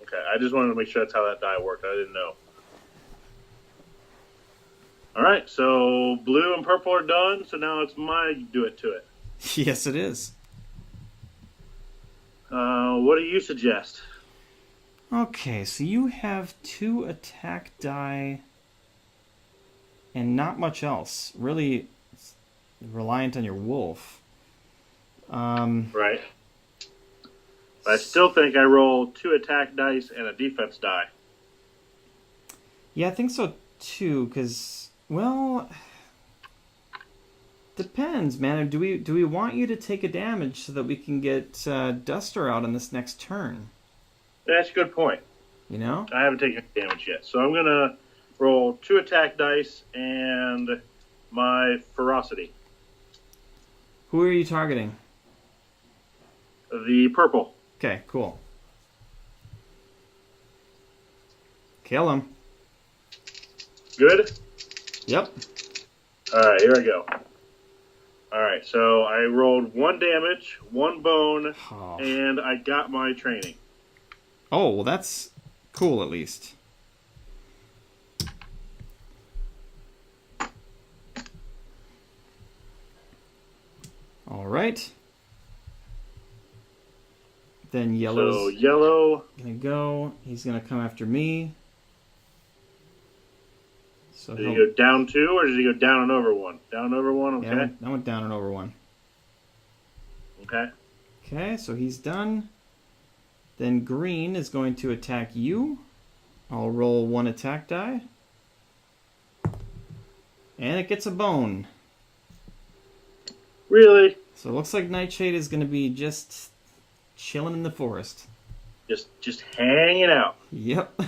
Okay, I just wanted to make sure that's how that die worked. I didn't know. All right, so blue and purple are done, so now it's my do it to it. Yes, it is. What do you suggest? Okay, so you have 2 attack die and not much else. Really reliant on your wolf. Right. But I still think I roll 2 attack dice and a defense die. Yeah, I think so too, because, well, depends, man. Do we want you to take a damage so that we can get Duster out on this next turn? That's a good point. You know? I haven't taken damage yet, so I'm going to roll 2 attack dice and my ferocity. Who are you targeting? The purple. Okay, cool. Kill him. Good? Yep. Alright, here I go. Alright, so I rolled 1 damage, 1 bone, Oh. and I got my training. Oh, well, that's cool at least. All right. Then yellow's So yellow. gonna go. He's gonna come after me. So Did he go down 2 or did he go down and over 1? Down and over 1, okay. Yeah, I went down and over 1. Okay. Okay, so he's done. Then green is going to attack you. I'll roll 1 attack die. And it gets a bone. Really? So it looks like Nightshade is going to be just chilling in the forest. Just hanging out. Yep.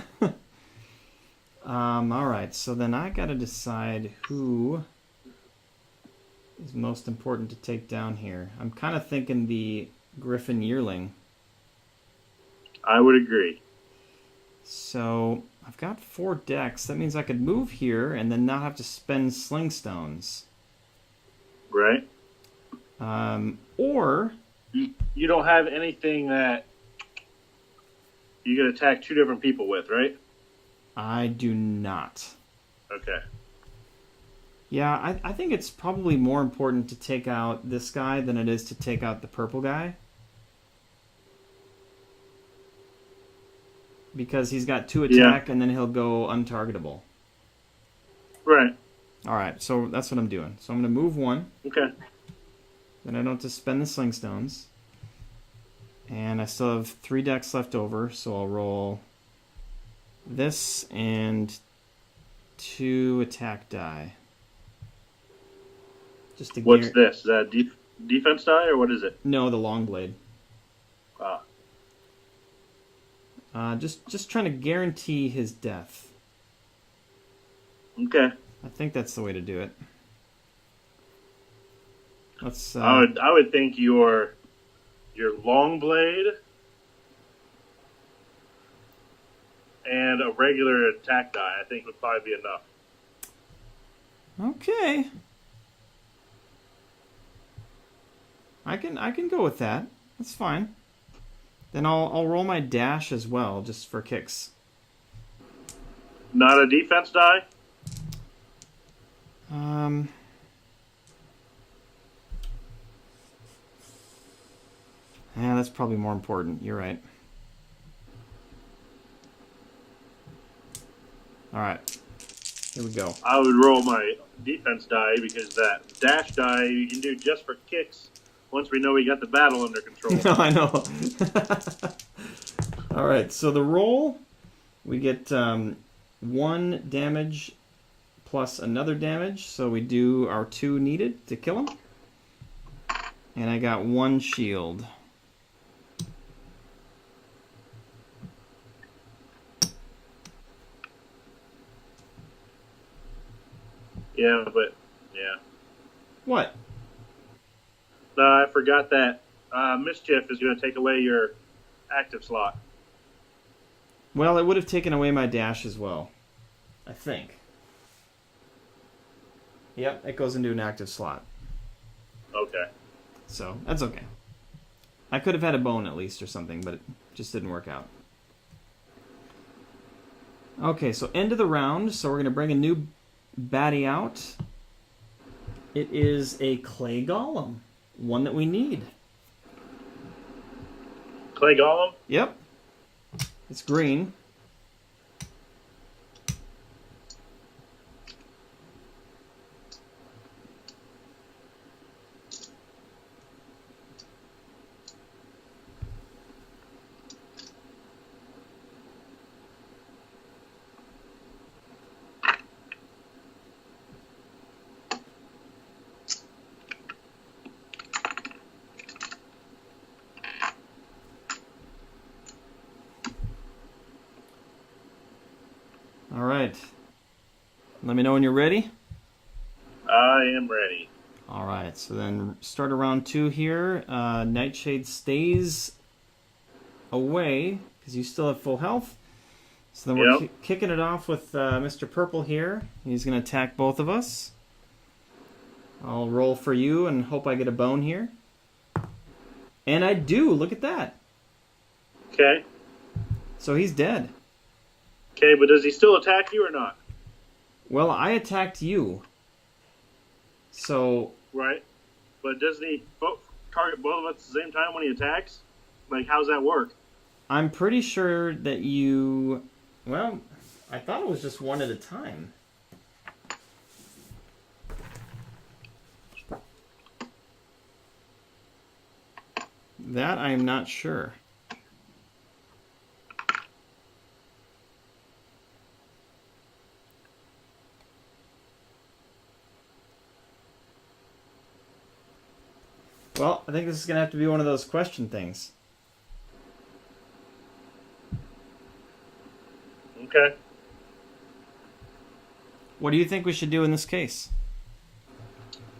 Alright, so then I got to decide who is most important to take down here. I'm kind of thinking the Griffin Yearling. I would agree. So I've got 4 decks. That means I could move here and then not have to spend Sling Stones. Right. Or you don't have anything that you can attack 2 different people with, right? I do not. Okay. Yeah, I think it's probably more important to take out this guy than it is to take out the purple guy. Because he's got 2 attack and then he'll go untargetable. Right. Alright, so that's what I'm doing. So I'm going to move 1. Okay. Then I don't have to spend the Sling Stones. And I still have 3 decks left over, so I'll roll this and 2 attack die. Just to What's this? Is that defense die, or what is it? No, the long blade. Ah. Just trying to guarantee his death. Okay. I think that's the way to do it. Let's. I would think your long blade and a regular attack die, I think, would probably be enough. Okay. I can go with that. That's fine. Then I'll roll my dash as well, just for kicks. Not a defense die? Yeah, that's probably more important. You're right. Alright. Here we go. I would roll my defense die because that dash die you can do just for kicks once we know we got the battle under control. No, I know. Alright, so the roll, we get 1 damage plus another damage, so we do our 2 needed to kill him. And I got 1 shield. Yeah, but, yeah. What? No, I forgot that Mischief is going to take away your active slot. Well, it would have taken away my dash as well. I think. Yep, it goes into an active slot. Okay. So, that's okay. I could have had a bone at least or something, but it just didn't work out. Okay, so end of the round. So we're going to bring a new baddie out. It is a clay golem. One that we need. Clay Golem? Yep. It's green. All right. Let me know when you're ready. I am ready. All right. So then start around 2 here. Nightshade stays away because you still have full health. So then we're kicking it off with Mr. Purple here. He's going to attack both of us. I'll roll for you and hope I get a bone here. And I do. Look at that. Okay. So he's dead. Okay, but does he still attack you or not? Well, I attacked you. So... Right. But doesn't he target both of us at the same time when he attacks? Like, how's that work? I'm pretty sure that you... Well, I thought it was just one at a time. That I am not sure. Well, I think this is going to have to be one of those question things. Okay. What do you think we should do in this case?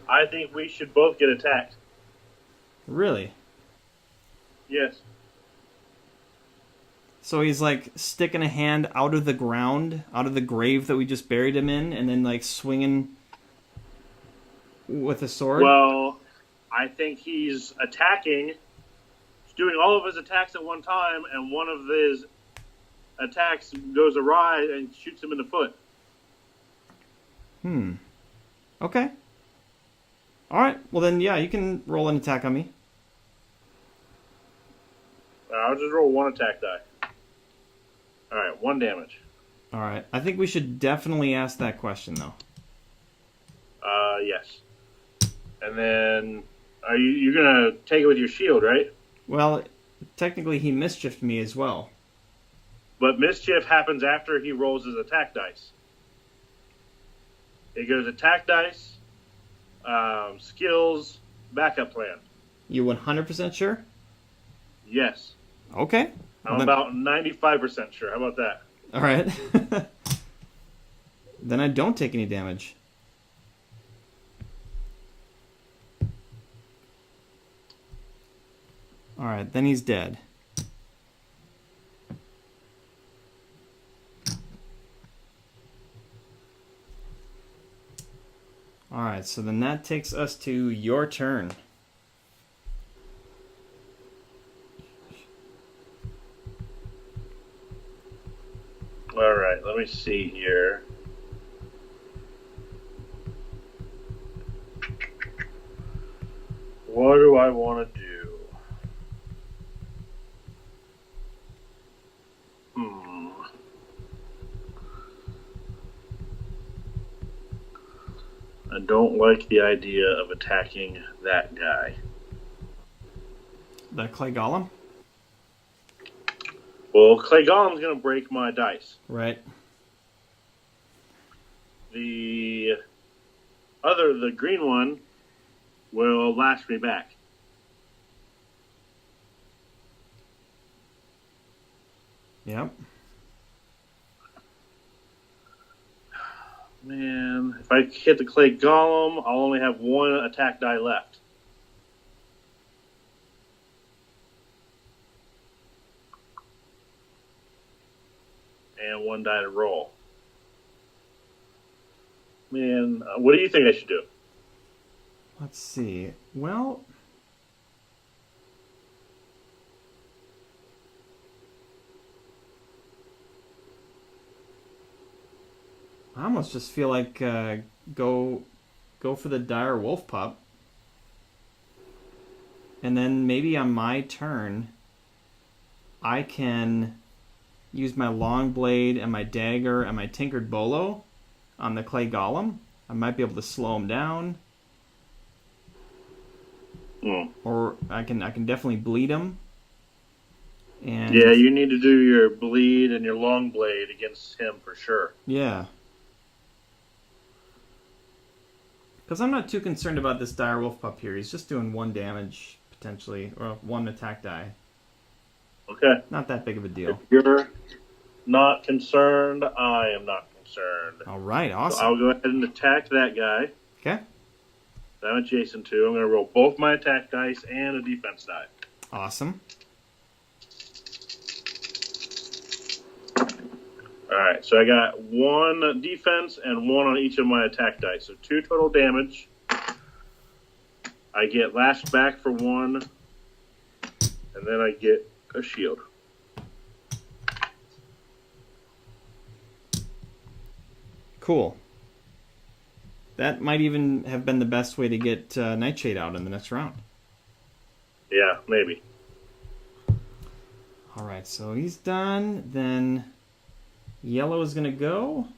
I think we should both get attacked. Really? Yes. So he's like sticking a hand out of the ground, out of the grave that we just buried him in, and then like swinging with a sword? Well, I think he's attacking. He's doing all of his attacks at one time, and one of his attacks goes awry and shoots him in the foot. Okay. Alright, well then, yeah, you can roll an attack on me. I'll just roll one attack die. Alright, 1 damage. Alright, I think we should definitely ask that question, though. Yes. And then, you're going to take it with your shield, right? Well, technically he mischiefed me as well. But mischief happens after he rolls his attack dice. It goes attack dice, skills, backup plan. You 100% sure? Yes. Okay. I'm about 95% sure. How about that? Alright. Then I don't take any damage. Alright, then he's dead. Alright, so then that takes us to your turn. Alright, let me see here. What do I want to do? I don't like the idea of attacking that guy. The clay golem? Well, Clay Golem's going to break my dice. Right. The green one, will lash me back. Yep. Man, if I hit the Clay Golem, I'll only have 1 attack die left. And 1 die to roll. Man, what do you think I should do? Let's see. Well, I almost just feel like go for the dire wolf pup, and then maybe on my turn I can use my long blade and my dagger and my tinkered bolo on the clay golem. I might be able to slow him down, or I can definitely bleed him. And yeah, you need to do your bleed and your long blade against him for sure. Yeah. Because I'm not too concerned about this dire wolf pup here. He's just doing 1 damage, potentially, or 1 attack die. Okay. Not that big of a deal. If you're not concerned, I am not concerned. All right, awesome. So I'll go ahead and attack that guy. Okay. I'm adjacent to. I'm going to roll both my attack dice and a defense die. Awesome. Alright, so I got 1 defense and 1 on each of my attack dice. So 2 total damage. I get lashed back for 1. And then I get a shield. Cool. That might even have been the best way to get Nightshade out in the next round. Yeah, maybe. Alright, so he's done. Then yellow is going to go.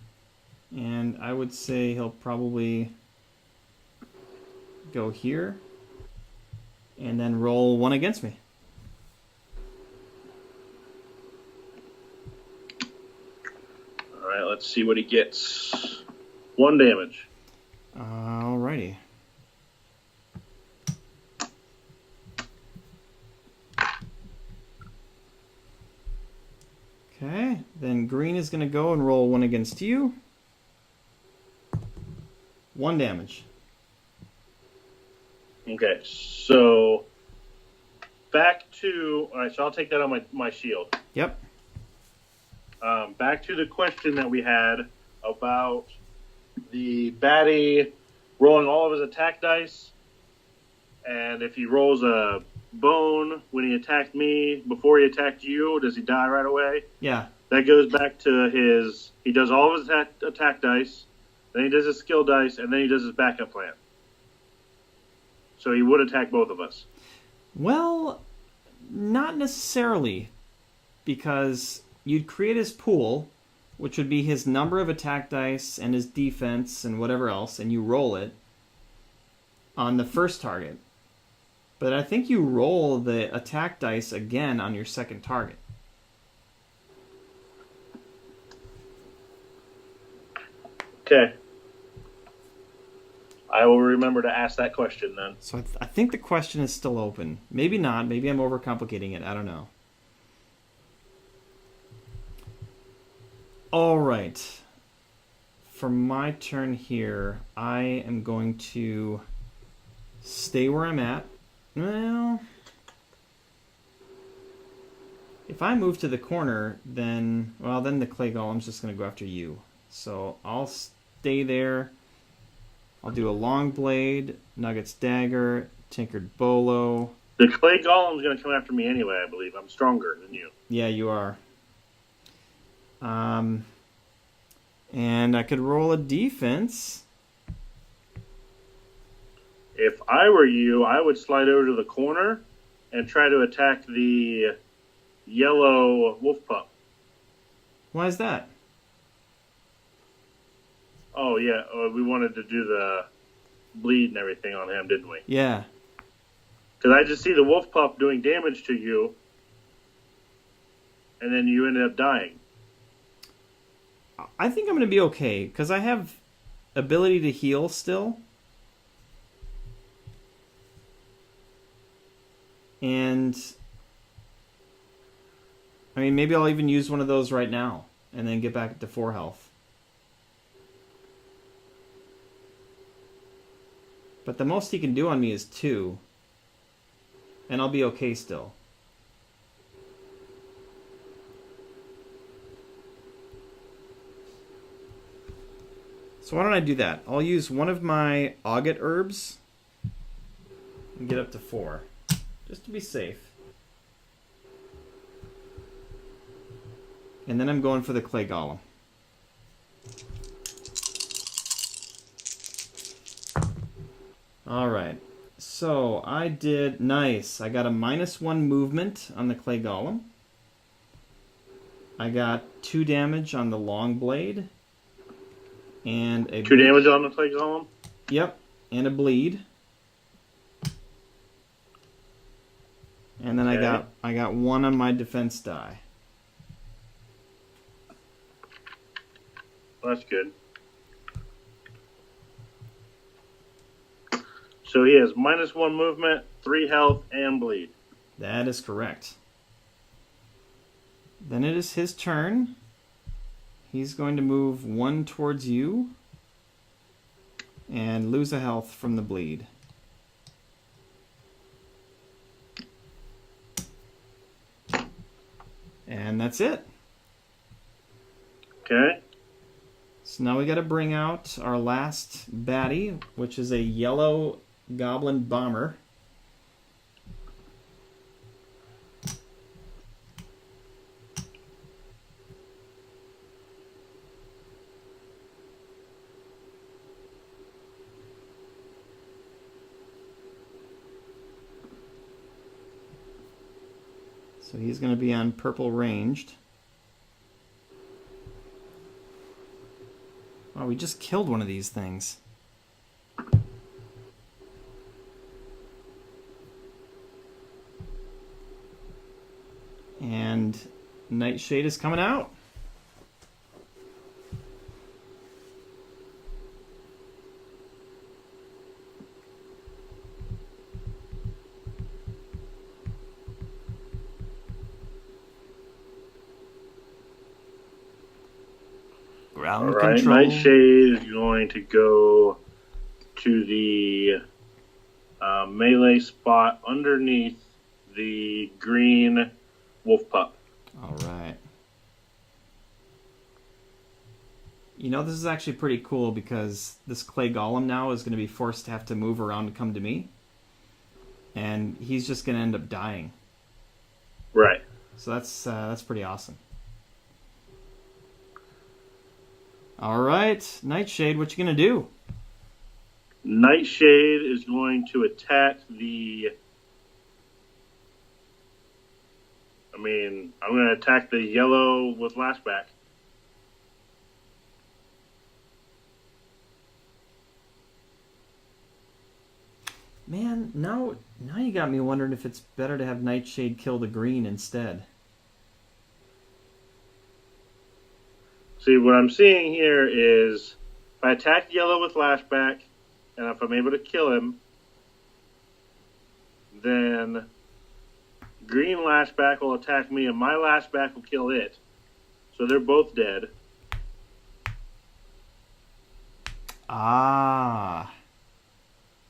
And I would say he'll probably go here. And then roll 1 against me. All right, let's see what he gets. 1 damage. Alrighty. Okay, then green is going to go and roll 1 against you. 1 damage. Okay, so back to... All right, so I'll take that on my shield. Yep. Back to the question that we had about the baddie rolling all of his attack dice, and if he rolls a bone when he attacked me before he attacked you, does he die right away? Yeah. That goes back to his... He does all of his attack dice, then he does his skill dice, and then he does his backup plan. So he would attack both of us. Well, not necessarily, because you'd create his pool, which would be his number of attack dice and his defense and whatever else, and you roll it on the first target. But I think you roll the attack dice again on your second target. Okay. I will remember to ask that question then. So I think the question is still open. Maybe not. Maybe I'm overcomplicating it. I don't know. All right. For my turn here, I am going to stay where I'm at. Well, if I move to the corner, then the clay golem's just going to go after you. So I'll stay there. I'll do a long blade, Nugget's dagger, tinkered bolo. The clay golem's going to come after me anyway, I believe. I'm stronger than you. Yeah, you are. And I could roll a defense. If I were you, I would slide over to the corner and try to attack the yellow wolf pup. Why is that? Oh, yeah. We wanted to do the bleed and everything on him, didn't we? Yeah. Because I just see the wolf pup doing damage to you, and then you ended up dying. I think I'm going to be okay, because I have ability to heal still. And I mean, maybe I'll even use one of those right now, and then get back to 4 health. But the most he can do on me is 2. And I'll be okay still. So why don't I do that? I'll use one of my Auget herbs and get up to 4. Just to be safe. And then I'm going for the clay golem. Alright, so I did... Nice, I got a -1 movement on the clay golem. I got 2 damage on the long blade. And a... 2 damage on the clay golem? Yep, and a bleed. And then okay. I got 1 on my defense die. Well, that's good. So he has -1 movement, 3 health, and bleed. That is correct. Then it is his turn. He's going to move 1 towards you and lose a health from the bleed. And that's it. Okay. So now we got to bring out our last baddie, which is a yellow goblin bomber. So he's going to be on purple ranged. Oh, we just killed one of these things. And Nightshade is coming out. Ground All right, control. Nightshade is going to go to the melee spot underneath the green wolf pup. All right. You know, this is actually pretty cool because this clay golem now is going to be forced to have to move around to come to me. And he's just going to end up dying. Right. So that's pretty awesome. All right, Nightshade, what you going to do? Nightshade is going to attack the... I'm going to attack the yellow with lashback. Man, now you got me wondering if it's better to have Nightshade kill the green instead. See, what I'm seeing here is if I attack yellow with lashback, and if I'm able to kill him, then green lashback will attack me, and my lashback will kill it. So they're both dead. Ah.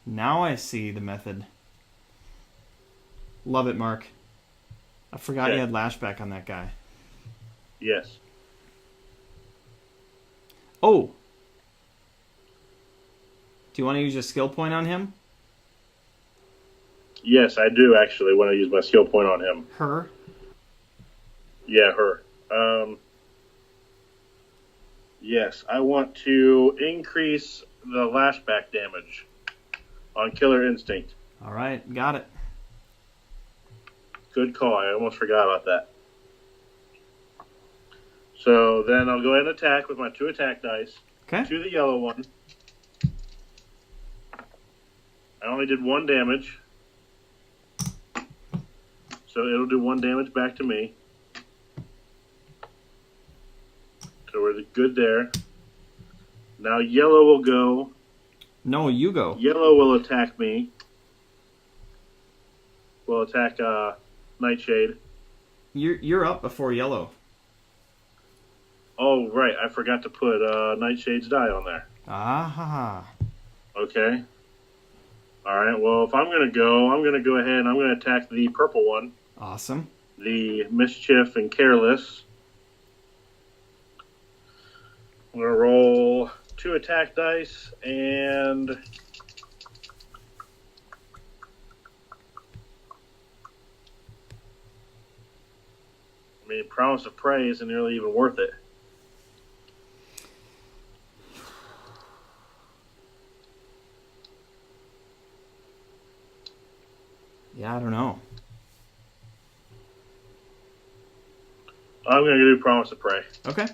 Now I see the method. Love it, Mark. I forgot you had lashback on that guy. Yes. Oh. Do you want to use your skill point on him? Yes, I do actually want to use my skill point on him. Her? Yeah, her. Yes, I want to increase the lashback damage on Killer Instinct. All right, got it. Good call. I almost forgot about that. So then I'll go ahead and attack with my 2 attack dice. Okay. To the yellow one. I only did 1 damage. So it'll do 1 damage back to me. So we're good there. Now yellow will go. No, you go. Yellow will attack me. Will attack Nightshade. You're up before yellow. Oh, right. I forgot to put Nightshade's die on there. Ah. Okay. All right. Well, if I'm going to go ahead and I'm going to attack the purple one. Awesome. The Mischief and Careless. I'm going to roll 2 attack dice and... Promise of Prey isn't nearly even worth it. Yeah, I don't know. I'm going to do Promise of Prey. Okay.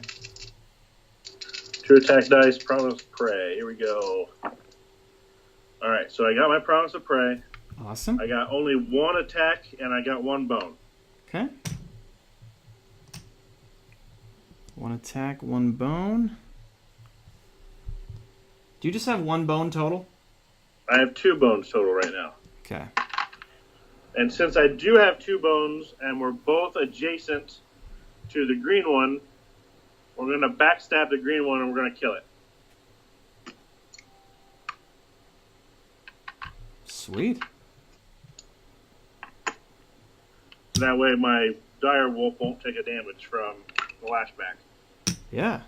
2 attack dice, Promise of Prey. Here we go. All right, so I got my Promise of Prey. Awesome. I got only 1 attack, and I got 1 bone. Okay. 1 attack, 1 bone. Do you just have 1 bone total? I have 2 bones total right now. Okay. And since I do have 2 bones, and we're both adjacent to the green one, we're going to backstab the green one, and we're going to kill it. Sweet. That way my dire wolf won't take a damage from the lashback. Yeah.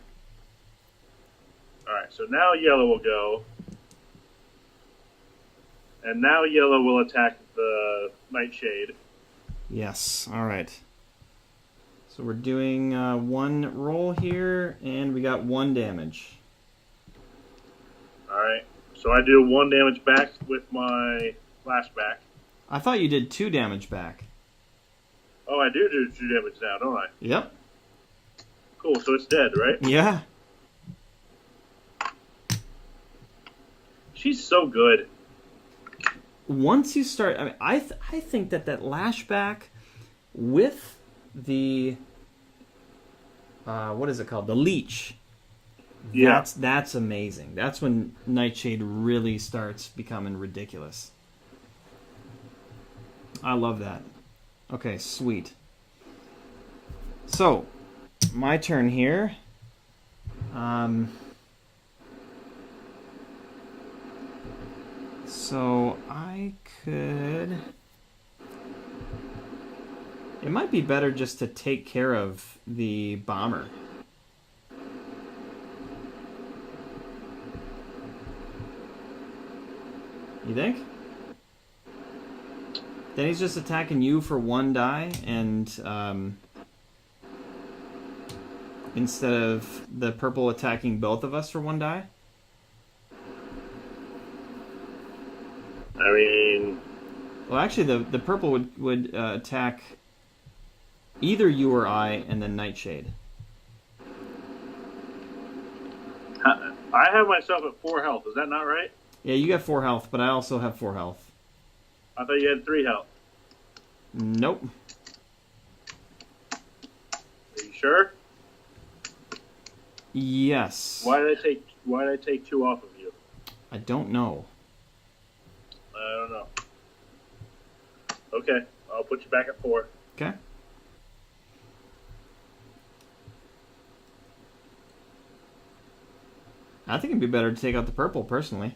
All right, so now yellow will go. And now yellow will attack the Nightshade. Yes. All right. So we're doing 1 roll here, and we got 1 damage. All right, so I do 1 damage back with my lashback. I thought you did 2 damage back. Oh, I do 2 damage now, don't I? Yep. Cool, so it's dead, right? Yeah. She's so good. Once you start, I mean, I think that lashback with the what is it called? The leech. Yeah. That's amazing. That's when Nightshade really starts becoming ridiculous. I love that. Okay, sweet. So, my turn here. So I could... It might be better just to take care of the bomber. You think? Then he's just attacking you for 1 die, and instead of the purple attacking both of us for 1 die? I mean... Well, actually, the purple would attack either you or I, and then Nightshade. I have myself at 4 health. Is that not right? Yeah, you got 4 health, but I also have 4 health. I thought you had 3 health. Nope. Are you sure? Yes. Why did I take 2 off of you? I don't know. I don't know. Okay, I'll put you back at 4. Okay. I think it'd be better to take out the purple, personally.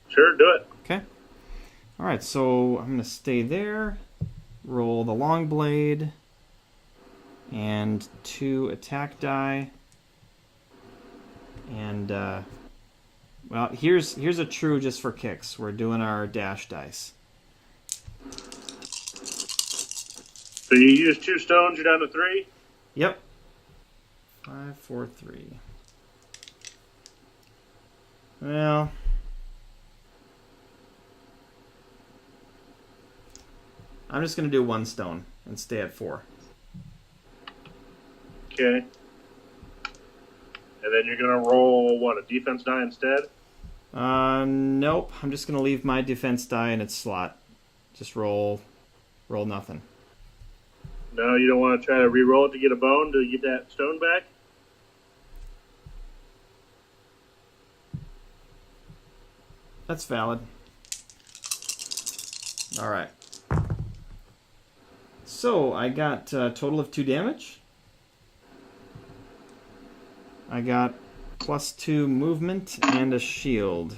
Sure, do it. Okay. Alright, so I'm going to stay there. Roll the long blade. And 2 attack die. And, well, here's a true just for kicks. We're doing our dash dice. So you use 2 stones, you're down to 3? Yep. 5, 4, 3. Well... I'm just going to do 1 stone and stay at 4. Okay. And then you're going to roll, what, a defense die instead? Nope. I'm just going to leave my defense die in its slot. Just roll nothing. No, you don't want to try to re-roll it to get a bone to get that stone back? That's valid. Alright. So, I got a total of 2 damage. I got +2 movement and a shield.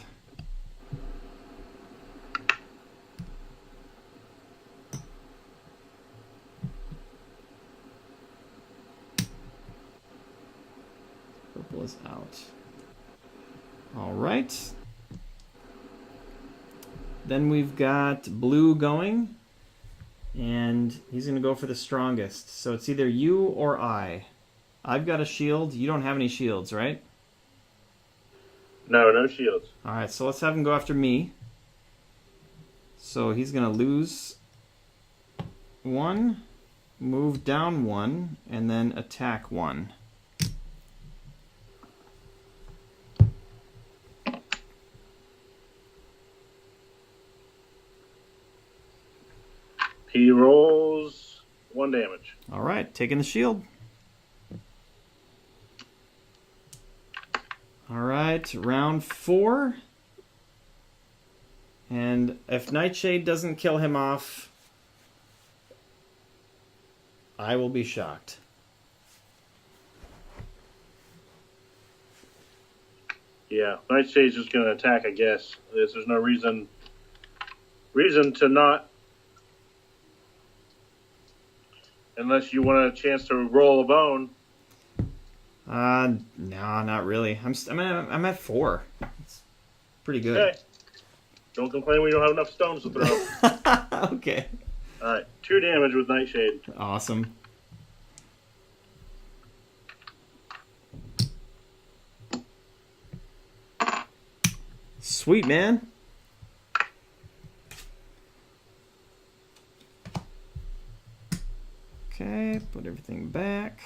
Purple is out. Alright. Then we've got blue going. And he's going to go for the strongest. So it's either you or I. I've got a shield. You don't have any shields, right? No, no shields. Alright, so let's have him go after me. So he's going to lose 1, move down 1, and then attack 1. He rolls 1 damage. Alright, taking the shield. Alright, round 4. And if Nightshade doesn't kill him off, I will be shocked. Yeah, Nightshade's just going to attack, I guess. There's no reason to not... Unless you want a chance to roll a bone. No, not really. I'm at 4. It's pretty good. Okay. Don't complain when you don't have enough stones to throw. Okay. Alright, 2 damage with Nightshade. Awesome. Sweet, man. Okay, put everything back.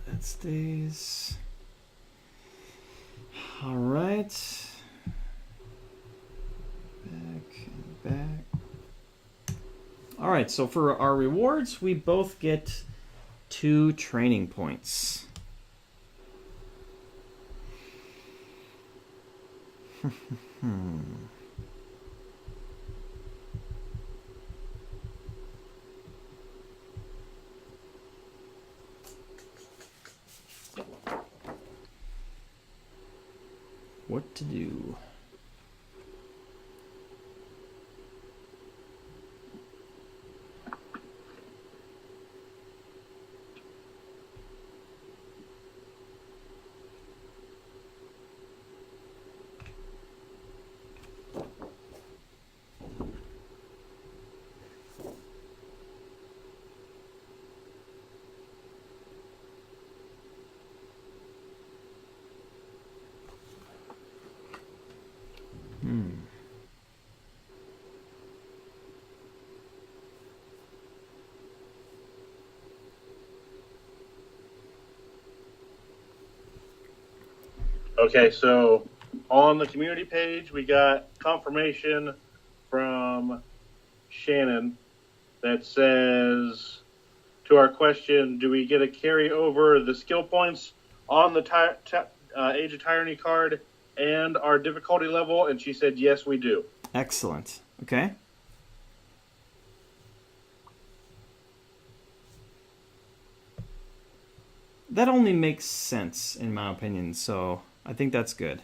That stays. All right. Back and back. All right, so for our rewards, we both get 2 training points. What to do? Okay, so on the community page, we got confirmation from Shannon that says, to our question, do we get to carry over the skill points on the Age of Tyranny card and our difficulty level? And she said, yes, we do. Excellent. Okay. That only makes sense, in my opinion, so I think that's good.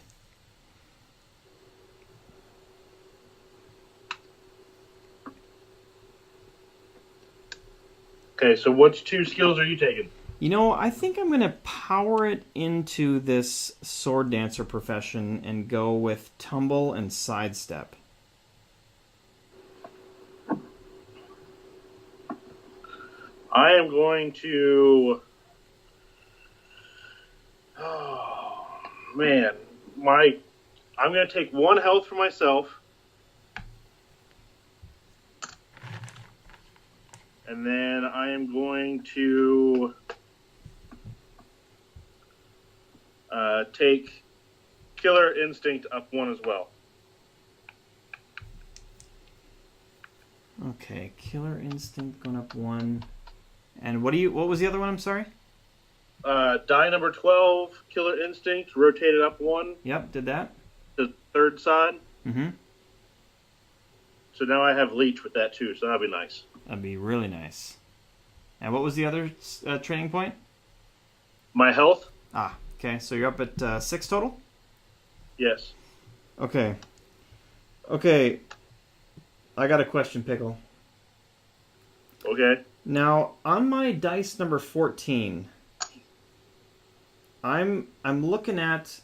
Okay, so which 2 skills are you taking? You know, I think I'm going to power it into this sword dancer profession and go with tumble and sidestep. I am going to... Oh, man. I'm going to take 1 health for myself. And then I am going to take Killer Instinct up 1 as well. Okay, Killer Instinct going up 1. And what was the other one? I'm sorry? Die number 12, Killer Instinct, rotated up 1. Yep, did that. The 3rd side. Mm-hmm. So now I have Leech with that too, so that'll be nice. That'd be really nice. And what was the other training point? My health? Ah, okay. So you're up at 6 total? Yes. Okay. Okay. I got a question, Pickle. Okay. Now, on my dice number 14, I'm looking at...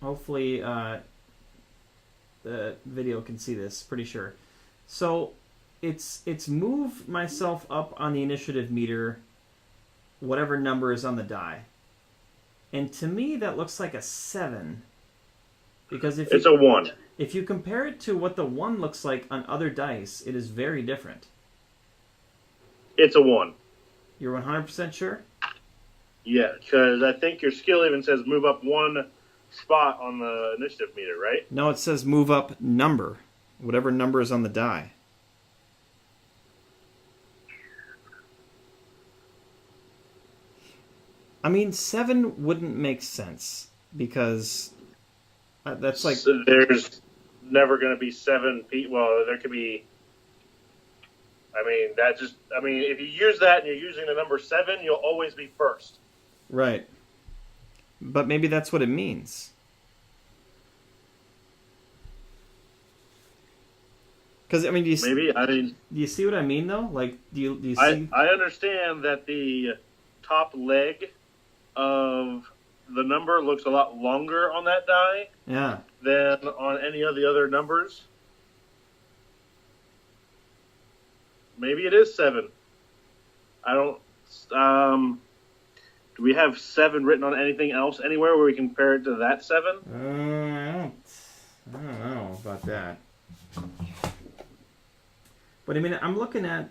Hopefully, the video can see this, pretty sure. So, it's move myself up on the initiative meter, whatever number is on the die. And to me, that looks like a 7. Because it's a 1. If you compare it to what the 1 looks like on other dice, it is very different. It's a 1. You're 100% sure? Yeah, because I think your skill even says move up 1 spot on the initiative meter, right? No, it says move up number. Whatever number is on the die. I mean, 7 wouldn't make sense because that's like... So there's never going to be 7 people. Well, there could be... if you use that and you're using the number 7, you'll always be first. Right. But maybe that's what it means. Because, I mean, do you see what I mean, though? Like, do you see... I understand that the top leg of the number looks a lot longer on that die than on any of the other numbers. Maybe it is 7. I don't... do we have 7 written on anything else anywhere where we compare it to that 7? I don't know about that. But I mean, I'm looking at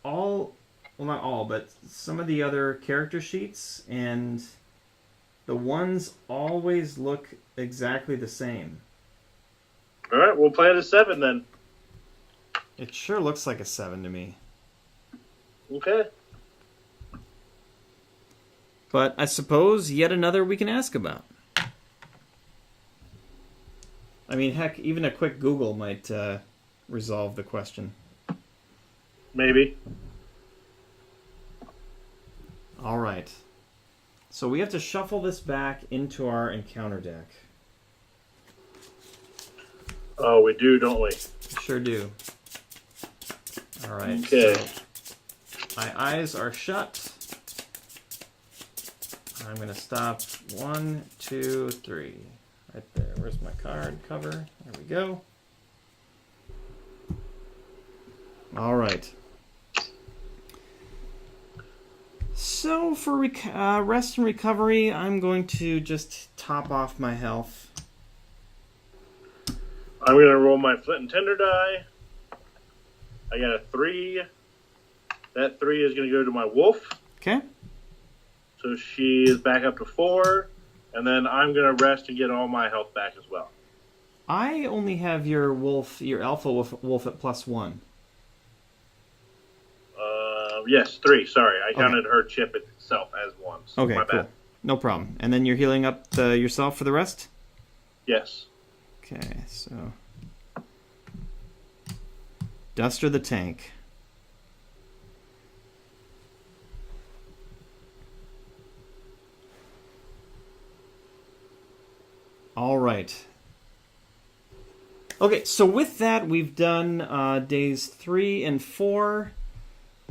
not all, but some of the other character sheets, and the ones always look exactly the same. All right, we'll play it as 7 then. It sure looks like a 7 to me. Okay. But I suppose yet another we can ask about. I mean, heck, even a quick Google might resolve the question. Maybe. All right. So we have to shuffle this back into our encounter deck. Oh, we do, don't we? Sure do. All right. Okay. So my eyes are shut. I'm going to stop 1, 2, 3. Right there. Where's my card cover? There we go. All right. So for rest and recovery, I'm going to just top off my health. I'm going to roll my flint and tinder die. I got a 3. That 3 is going to go to my wolf. Okay. So she is back up to 4. And then I'm going to rest and get all my health back as well. I only have your wolf, your alpha wolf at +1. Yes, 3. Sorry. I counted her chip itself as 1. So Okay, my cool. bad. No problem. And then you're healing up yourself for the rest? Yes. Okay, so... Duster the tank. All right. Okay, so with that, we've done days 3 and 4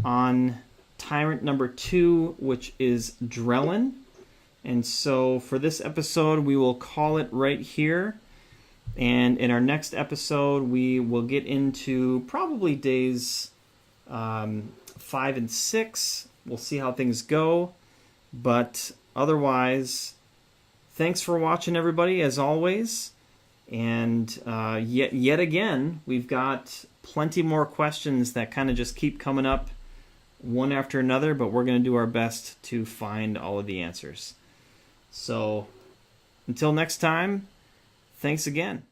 on Tyrant number 2, which is Drellen. And so for this episode, we will call it right here. And in our next episode, we will get into probably days 5 and 6. We'll see how things go. But otherwise, thanks for watching, everybody, as always. And yet again, we've got plenty more questions that kind of just keep coming up one after another, but we're going to do our best to find all of the answers. So until next time, thanks again.